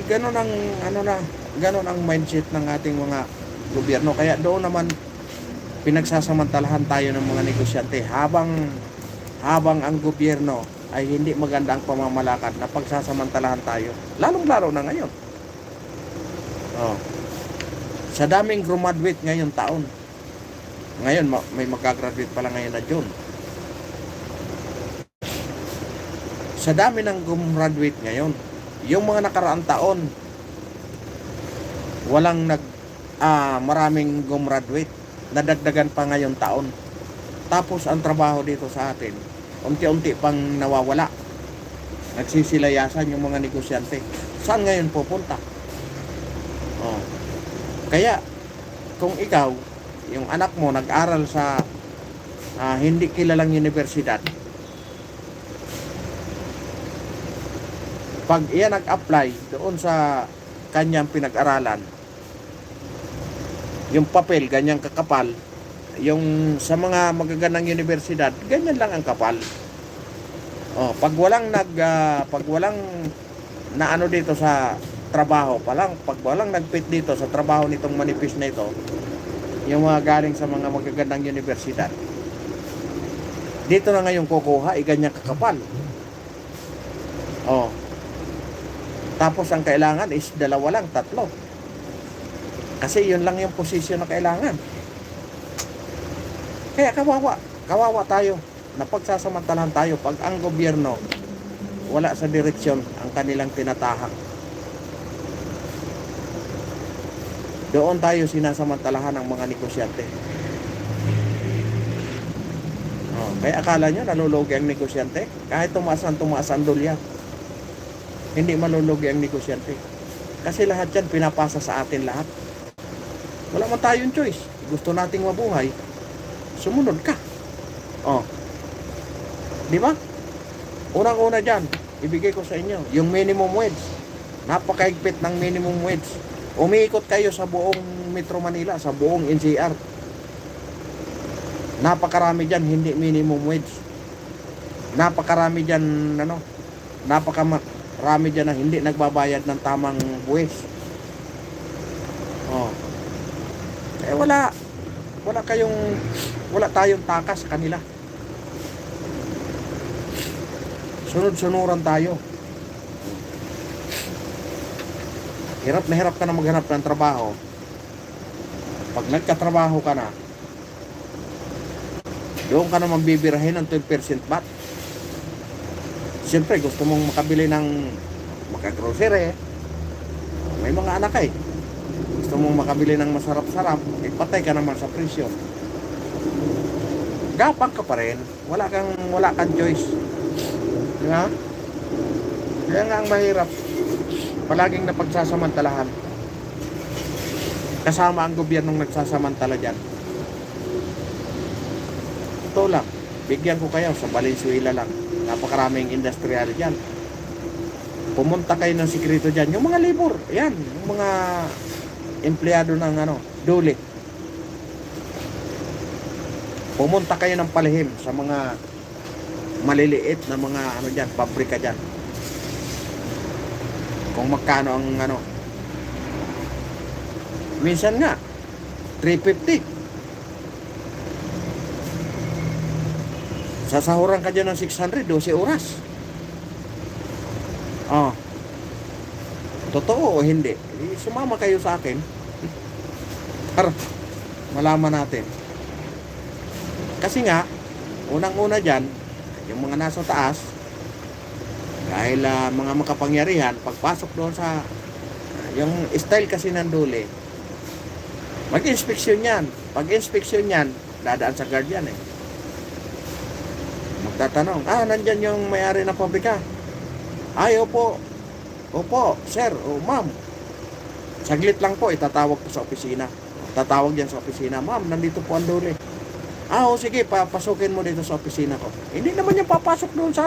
Ganun ang, ganun ang mindset ng ating mga gobyerno. Kaya doon naman, pinagsasamantalahan tayo ng mga negosyante habang ang gobyerno ay hindi maganda ang pamamalakad, na pagsasamantalahan tayo, lalong-lalo na ngayon. Sa daming graduate ngayon taon, ngayon may magka-graduate pala ngayon na June. Sa dami ng graduate ngayon, yung mga nakaraang taon, walang maraming gumraduate, nadagdagan pa ngayon taon. Tapos ang trabaho dito sa atin, unti-unti pang nawawala. Nagsisilayasan yung mga negosyante. Saan ngayon pupunta? Kaya, kung ikaw, yung anak mo nag-aral sa hindi kilalang universidad, pag iyan nag-apply doon sa kanyang pinag-aralan, yung papel, ganyang kakapal, yung sa mga magagandang universidad, ganyan lang ang kapal. Pag walang naano dito sa trabaho pa lang, pag walang nagpit dito sa trabaho nitong manipis na ito, yung mga galing sa mga magagandang universidad, dito na ngayon kukuha, ganyan kakapal. Tapos ang kailangan is 2 lang, 3. Kasi yun lang yung posisyon na kailangan. Kaya kawawa tayo, na pagsasamantalahan tayo pag ang gobyerno wala sa direksyon ang kanilang tinatahak. Doon tayo sinasamantalahan ng mga negosyante. Kaya akala nyo nalulugi ang negosyante? Kahit tumaas ang dolyar, hindi malulugi ang negosyante. Kasi lahat yan pinapasa sa atin lahat. Wala man tayong choice. Gusto nating mabuhay, sumunod ka. Di ba? Unang-una dyan, ibigay ko sa inyo, yung minimum wage. Napakaigpit ng minimum wage. Umiikot kayo sa buong Metro Manila, sa buong NCR. Napakarami dyan, hindi minimum wage. Napakarami dyan, napakarami dyan na hindi nagbabayad ng tamang buwis. Wala tayong takas sa kanila. Sunod-sunuran tayo. Hirap na hirap ka na maghanap ng trabaho. Pag nagkatrabaho ka na, doon ka naman bibirahin ng 12% VAT. Siyempre, gusto mong makabili ng makagrocery. May mga anak gusto mong makabili ng masarap-sarap, patay ka naman sa presyo. Gapang ka pa rin. Wala kang choice. Diba? Kaya nga ang mahirap, palaging napagsasamantalahan. Kasama ang gobyernong nagsasamantala dyan. Ito lang, bigyan ko kayo sa Valenzuela lang. Napakaraming industrial dyan. Pumunta kayo ng sikreto dyan. Yung mga labor, yan, yung mga empleyado ng dole. Pumunta kayo ng palihim sa mga maliliit na mga dyan, pabrika dyan. Kung magkano ang minsan nga 350. Sasahuran ka dyan ng 600, 12 oras. Totoo o hindi? Sumama kayo sa akin para malaman natin. Kasi nga, unang-una dyan, yung mga nasa taas, Dahil mga makapangyarihan, pagpasok doon sa yung style kasi ng dole, mag-inspeksyon yan. Pag-inspeksyon yan, dadaan sa guard yan eh. Magtatanong, nandyan yung may-ari ng pabrika. Ay, opo. Opo, sir, o ma'am. Saglit lang po, itatawag ko sa opisina. Tatawag yan sa opisina, ma'am, nandito po ang dole. Sige, papasukin mo dito sa opisina ko. Hindi naman yung papasok doon sa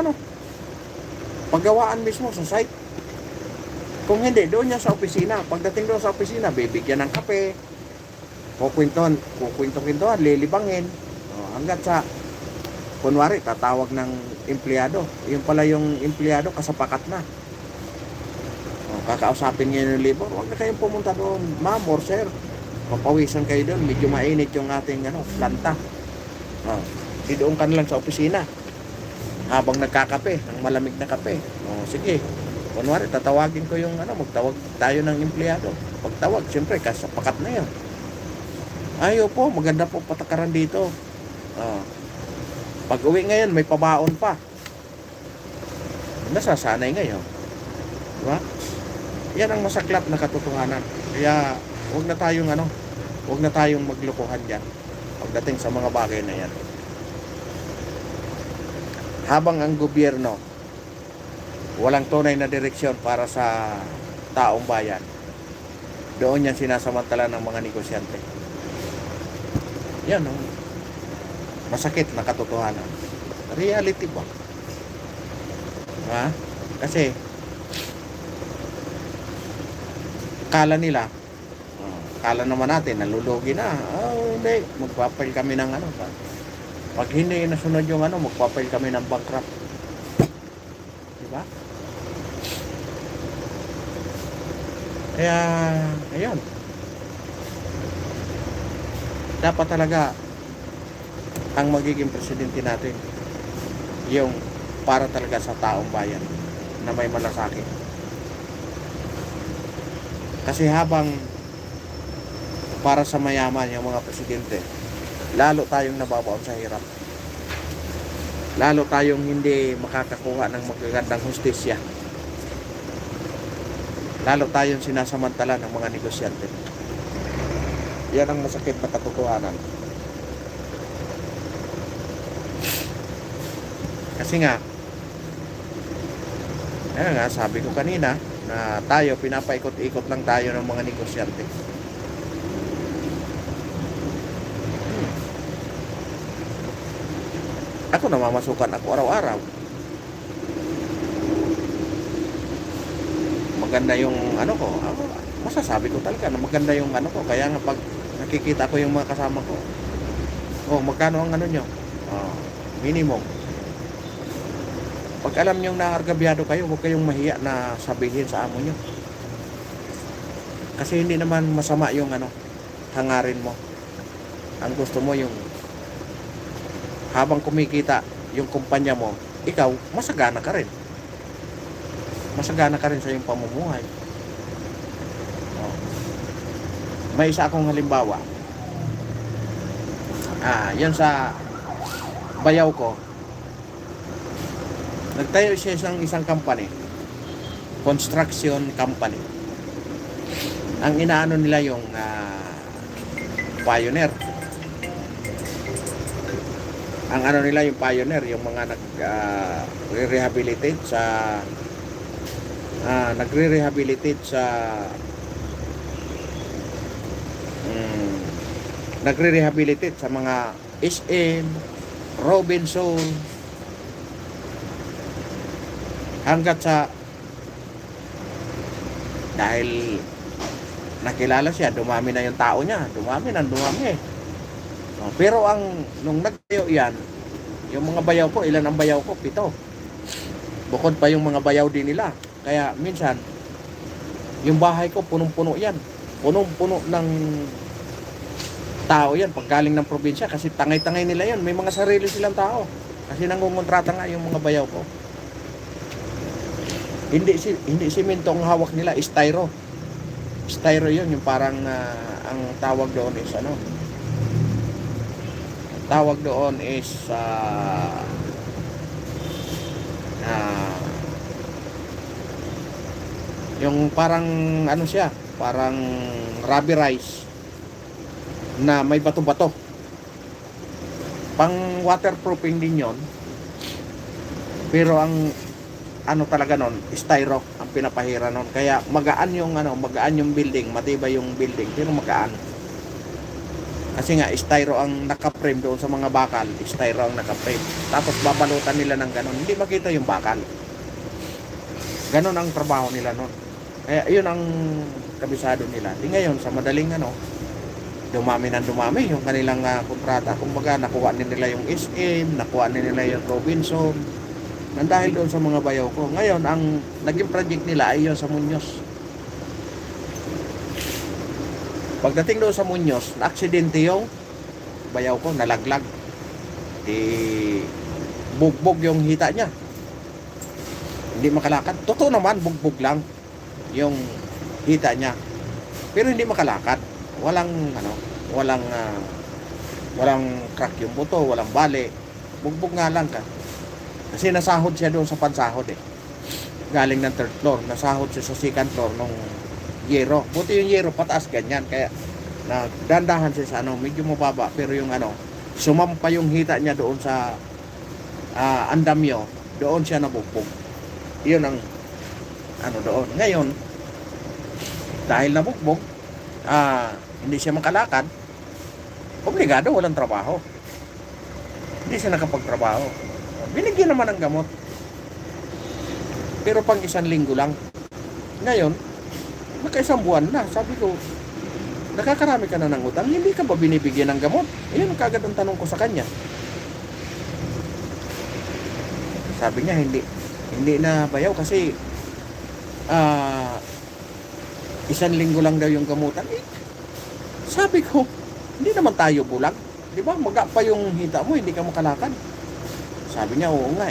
paggawaan mismo sa site. Kung hindi, doon niya sa opisina. Pagdating doon sa opisina, bibigyan ng kape, kukwento-kwentuhan, lilibangin. Hanggat sa, kunwari, tatawag ng empleyado. Yung pala yung empleyado, kasapakat na. Kakausapin niya yung labor, huwag na kayong pumunta doon, ma'am or sir. Papawisan kayo doon, medyo mainit yung ating planta. Di doon ka na lang sa opisina. Habang nagkakape, ng malamig na kape. Sige. Kunwari, tatawagin ko yung magtawag tayo ng empleyado. Pagtawag, siyempre, kasapakat na yun. Po, maganda po patakaran dito. Pag uwi ngayon, may pabaon pa. Nasasanay ngayon. Diba? Yan ang masaklap na katotohanan. Kaya, huwag na tayong maglokohan dyan. Pagdating sa mga bagay na yan. Habang ang gobyerno walang tunay na direksyon para sa taong bayan, doon yan sinasamantala ng mga negosyante. Yan masakit na katotohanan. Reality ba? Kasi kala naman natin nalulugi na. Hindi, magpapail kami ng pag hindi nasunod yung magpapail kami ng bankrupt. Diba? Kaya, ayun. Dapat talaga ang magiging presidente natin yung para talaga sa taong bayan na may malasakit. Kasi habang para sa mayaman yung mga presidente, lalo tayong nababaon sa hirap. Lalo tayong hindi makakakuha ng magagandang hustisya. Lalo tayong sinasamantala ng mga negosyante. Yan ang masakit na katotohanan. Kasi nga, sabi ko kanina, na tayo, pinapaikot-ikot lang tayo ng mga negosyante. Ako namamasukan ako araw-araw. Maganda yung ko. Masasabi ko talaga na maganda yung ko. Kaya nga pag nakikita ko yung mga kasama ko, magkano ang nyo? Minimum. Pag alam nyo na argabyado kayo, huwag kayong mahiya na sabihin sa amo nyo. Kasi hindi naman masama yung hangarin mo. Ang gusto mo yung habang kumikita yung kumpanya mo, ikaw, masagana ka rin. Masagana ka rin sa iyong pamumuhay. May isa akong halimbawa. Yan sa bayaw ko. Nagtayo siya isang company. Construction company. Ang inaano nila yung pioneer. Ang nila yung pioneer, yung mga nagre-rehabilitate sa nagre-rehabilitate sa mga SM, Robinson, hanggat sa dahil nakilala siya, dumami na yung tao niya, dumami eh. Pero nung nagtayo yan, yung mga bayaw ko, ilan ang bayaw ko? 7. Bukod pa yung mga bayaw din nila. Kaya minsan, yung bahay ko punong-puno yan. Punong-puno ng tao yan pag galing ng probinsya. Kasi tangay-tangay nila yan. May mga sarili silang tao. Kasi nangungontrata nga yung mga bayaw ko. Hindi simento ang hawak nila, styro. Styro yun, yung parang ang tawag doon is tawag doon is Yung parang ano siya, parang rubberized na may bato-bato. Pang waterproofing din yon. Pero ang ano talaga nun, styro ang pinapahira nun. Kaya magaan yung ano, magaan yung building, matibay yung building, pero magaan. Kasi nga styro ang naka-frame doon sa mga bakal, styro ang naka-frame. Tapos babalutan nila ng ganon, hindi makita yung bakal. Ganon ang trabaho nila nun. Kaya yun ang kabisado nila. Di ngayon sa madaling ano, dumami ng dumami yung kanilang kontrata. Kumbaga nakuha nila yung SM, nakuha nila yung Robinson. Nang dahil doon sa mga bayaw ko. Ngayon ang naging project nila ay yun sa Muñoz. Pagdating doon sa Muñoz, na-aksidente yung bayaw ko, nalaglag. Bugbog yung hita niya. Hindi makalakad. Totoo naman, bugbog lang yung hita niya. Pero hindi makalakad. Walang crack yung buto, walang bali. Bugbog nga lang ka. Kasi nasahod siya doon sa pansahod galing ng third floor, nasahod siya sa second floor nung yero. Buti yung yero pataas ganyan, kaya dandahan siya sa ano, medyo mababa, pero yung ano, sumampa yung hita niya doon sa andamyo, doon siya nabugbog. Yun ang ano doon. Ngayon, dahil nabugbog, hindi siya makalakad, obligado walang trabaho. Hindi siya nakapagtrabaho. Binigyan naman ng gamot. Pero pang 1 linggo lang. Ngayon, magka-1 buwan na. Sabi ko, nakakarami ka na ng utang, hindi ka ba binibigyan ng gamot? Ayun, kagad ang tanong ko sa kanya. Sabi niya, hindi na bayaw kasi 1 linggo lang daw yung gamutan. Sabi ko, hindi naman tayo bulag. Di ba? Maga pa yung hita mo, hindi ka makalakad. Sabi niya, oo nga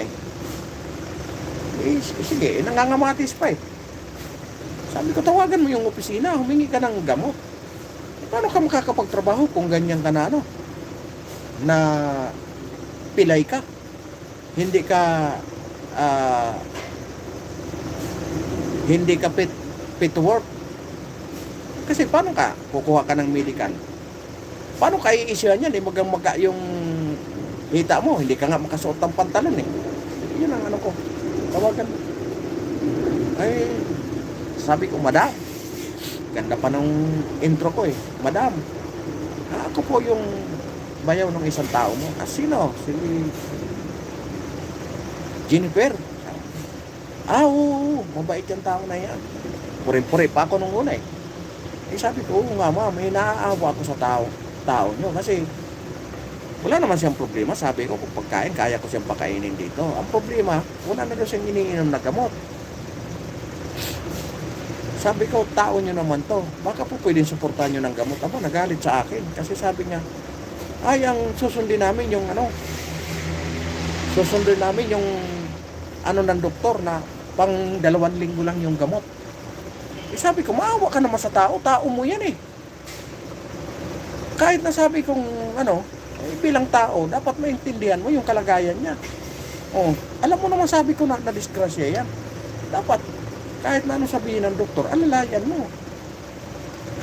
sige, nangangamatis pa Sabi ko, tawagan mo yung opisina, humingi ka ng gamot. Paano ka makakapagtrabaho kung ganyan ka na na pilay ka? Hindi ka fit to work. Kasi paano ka kukuha ka ng medical? Paano ka i-issuean yan? Maga yung hita mo, hindi ka nga makasuot ng pantalon Yun ang ano ko. Tawagan. Ay, sabi ko, madam. Ganda pa ng intro ko Madam, ako po yung bayaw ng isang tao mo. Sino? Si Jennifer. Oo, mabait yung tao na yan. Puri-puri pa ako nung una sabi ko, oo nga ma'am, may naaawa ako sa tao nyo kasi wala naman siyang problema. Sabi ko, kung pagkain, kaya ko siyang pakainin dito. Ang problema, wala na daw siyang iniinom na gamot. Sabi ko, tao nyo naman to. Baka po pwedeng suportahan nyo ng gamot. Ako, nagalit sa akin. Kasi sabi niya, ay, ang susundin namin yung ng doktor na pang 2 linggo lang yung gamot. Sabi ko, maawa ka naman sa tao. Tao mo yan Kahit na sabi kong bilang tao, dapat maintindihan mo yung kalagayan niya. Alam mo naman, sabi ko na disgrasya yan. Dapat, kahit na sabihin ng doktor, alalayan mo.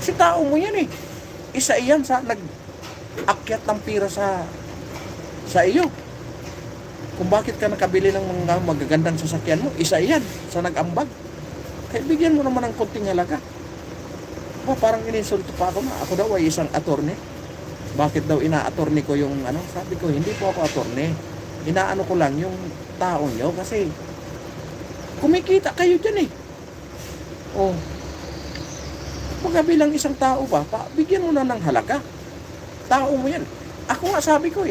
Kasi tao mo yan Isa iyan sa nag-akyat ng pira sa iyo. Kung bakit ka nakabili ng mga magagandang sasakyan mo, isa iyan sa nag-ambag. Kaya bigyan mo naman ng konting halaga. Parang ininsulto pa ako na ako daw ay isang attorney. Bakit daw ina-attorney ko yung Sabi ko, hindi po ako attorney. Inaano ko lang yung tao nyo kasi kumikita kayo dyan bilang isang tao ba, bigyan mo na ng halaga. Tao mo yan. Ako nga sabi ko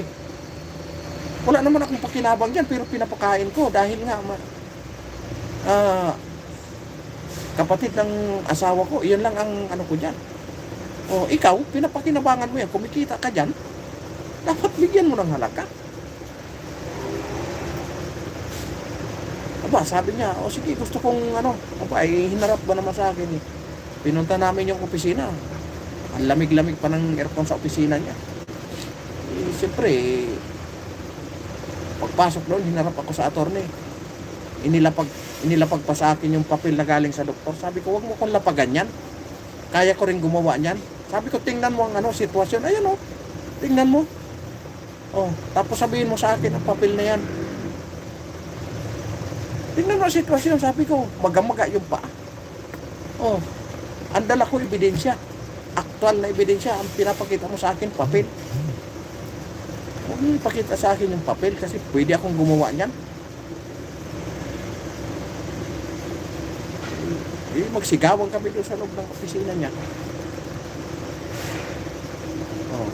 wala naman akong pakinabang dyan, pero pinapakain ko dahil nga kapatid ng asawa ko, yun lang ang ko dyan. Ikaw, pinapakinabangan mo yan, kumikita ka dyan, dapat bigyan mo ng halaga. Sabi niya, sige, gusto kong hinarap ba naman sa akin Pinunta namin yung opisina. Ang lamig-lamig pa ng aircon sa opisina niya. Siyempre, pagpasok doon, hinarap ako sa attorney. inilapag pa sa akin yung papel na galing sa doktor. Sabi ko, wag mo kong lapagan yan. Kaya ko rin gumawa niyan. Sabi ko, tingnan mo ang sitwasyon. Ayun oh, tingnan mo. Oh, tapos sabihin mo sa akin ang papel na yan. Tingnan mo ang sitwasyon. Sabi ko, magamaga yung paa. Oh, ang dala ko ebidensya. Aktual na ebidensya. Ang pinapakita mo sa akin, papel. Huwag mo ipakita sa akin yung papel kasi pwede akong gumawa niyan. Magsigawan kami doon sa loob ng opisina niya. Oh.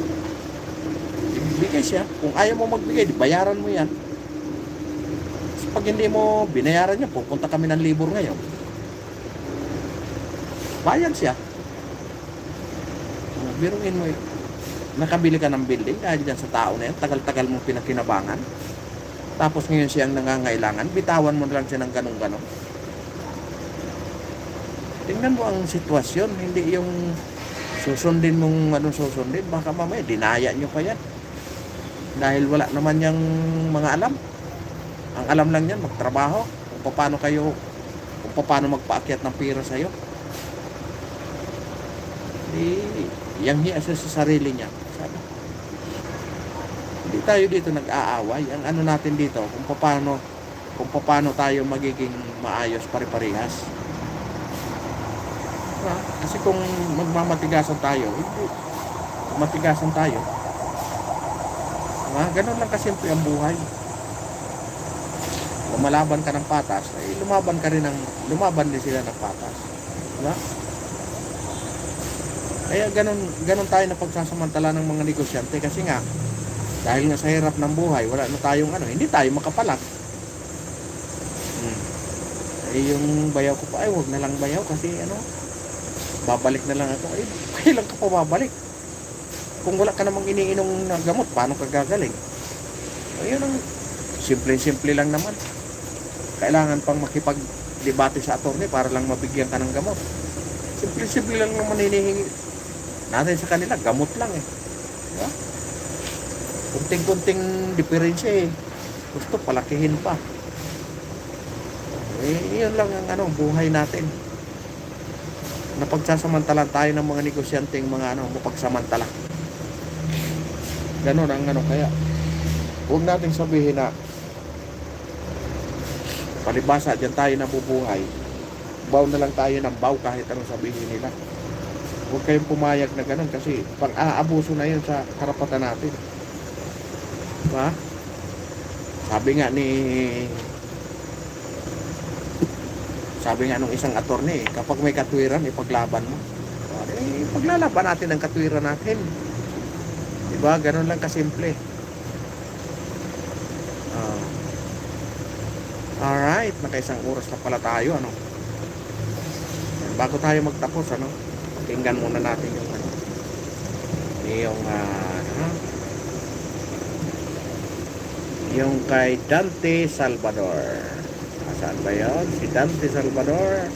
Bigay siya. Kung ayaw mo magbigay, bayaran mo yan. Kasi pag hindi mo binayaran niya, pupunta kami ng libur ngayon. Bayad siya. Biruin mo yun. Nakabili ka ng building dahil dyan sa tao na yan. Tagal-tagal mo pinakinabangan. Tapos ngayon siyang nangangailangan. Bitawan mo lang siya ng ganun-ganon. Tingnan mo ang sitwasyon, hindi yung susundin mong susundin, baka mamaya dinaya nyo pa yan. Dahil wala naman yung mga alam. Ang alam lang yan, magtrabaho, kung paano magpaakyat ng pira sa'yo. Yang hiya siya sa sarili niya. Sabi, hindi tayo dito nag-aaway. Ang ano natin dito, kung paano tayo magiging maayos pare-parehas. Kasi kung magmamatigasan tayo, hindi matigasan tayo. Ganun lang kasimple ang buhay. Lumalaban ka ng patas, lumaban din sila ng patas. Diba? Kaya ganun tayo na pagsasamantala ng mga negosyante kasi nga, dahil nga sa hirap ng buhay, wala na tayong hindi tayo makapalag. Yung bayaw ko pa, wag na lang bayaw kasi babalik na lang ako. Kailan ka pa babalik? Kung wala ka namang iniinom na gamot, paano ka gagaling? Ayun ang simple lang naman. Kailangan pang makipag-debate sa attorney para lang mabigyan ka ng gamot. Simple lang naman hinihingi natin sa kanila. Gamot lang diba? Kunting-kunting diferensya gusto palakihin pa. Yun lang ang buhay natin. Napagsasamantalan tayo ng mga negosyanteng mapagsamantala. Ganon ang kaya huwag nating sabihin na palibasa dyan tayo nabubuhay, baw na lang tayo ng baw kahit anong sabihin nila. Huwag kayong pumayag na ganon kasi pang-aabuso na yun sa karapatan natin. Diba? Sabi nga nung isang attorney, kapag may katwiran, ipaglaban mo. Paglalaban natin ang katwiran natin. Diba? Ganun lang kasimple. Alright, nakaisang oras na pala tayo. Bago tayo magtapos, pakinggan muna natin yung kay Dante Salvador. Saan ba yun? Si Dante Salvador.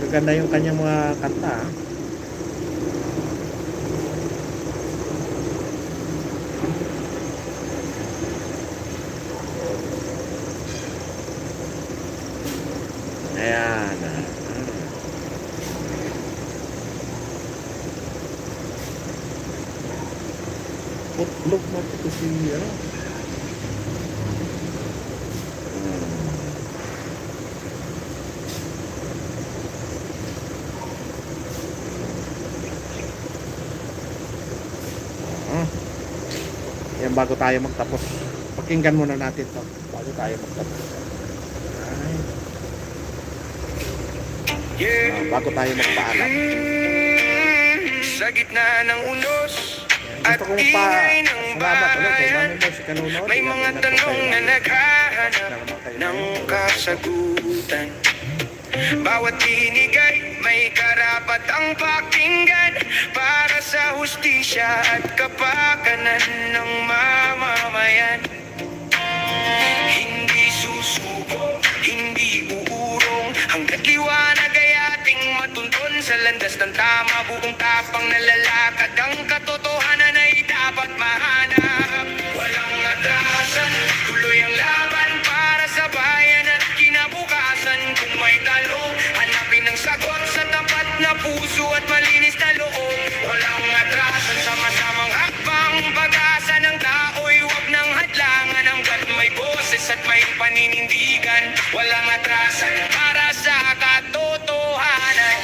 Ganda yung kanyang mga kanta. Ayan. Look mo ito si yan bago tayo magtapos. Pakinggan muna natin to bago tayo magtapos. Bago tayo magpaalam. Sa gitna ng unos at Gusto kong ingay ng salamat ulit kay bayan, Mami Mo si Kanunod. may mga tanong na naghahanap ng kasagutan. Bawat tinig ay may karapat ang pakinggan para sa hustisya at kapakanan ng mamamayan. Hindi susuko, hindi uurong, hanggat liwanag ay ating matuntun sa landas ng tama, buong tapang nalalakad ang katotohanan ay dapat mahal. at may paninindigan. Walang atrasan para sa katotohanan.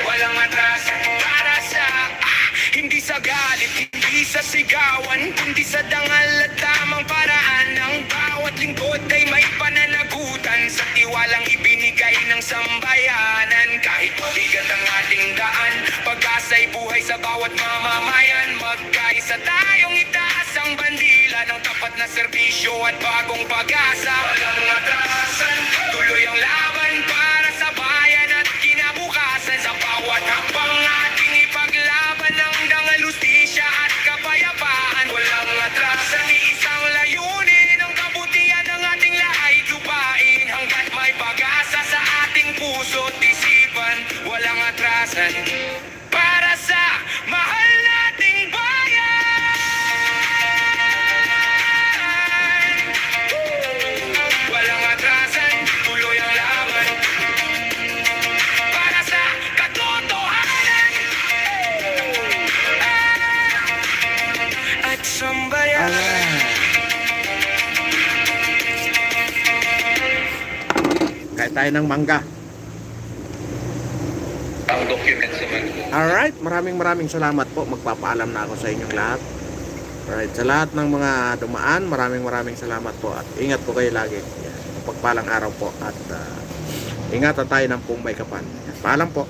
Walang atrasan para sa hindi sa galit, hindi sa sigawan, kundi sa dangal at tamang paraan. Ang bawat lingkod ay may pananagutan sa tiwalang ibinigay ng sambayanan. Kahit mabigat ang ating daan, pag-asa'y buhay sa bawat mamamayan. Magkaisa tayong itaas ang bandila ng tapat na serbisyo at bagong pag-asa. Walang atrasan, tuloy ang laban para sa bayan at kinabukasan. Sa bawat hakbang ating ipaglaban ng dangal, hustisya at kapayapaan. Walang atrasan, isang layunin ang kabutihan ng ating lahit lupain. Hanggat may pag-asa sa ating puso't isipan. Walang atrasan para sa mahal nating bayan. Walang atrasan, tuloy ang laban para sa katotohanan at sambayan. Kahit tayo ng mangga. Ang documents naman. Alright, maraming salamat po. Magpapaalam na ako sa inyong lahat. Alright, sa lahat ng mga dumaan, maraming salamat po. At ingat po kayo lagi. Yan, pagpalang araw po. At ingatan tayo ng Pumbay Kapan. Paalam po.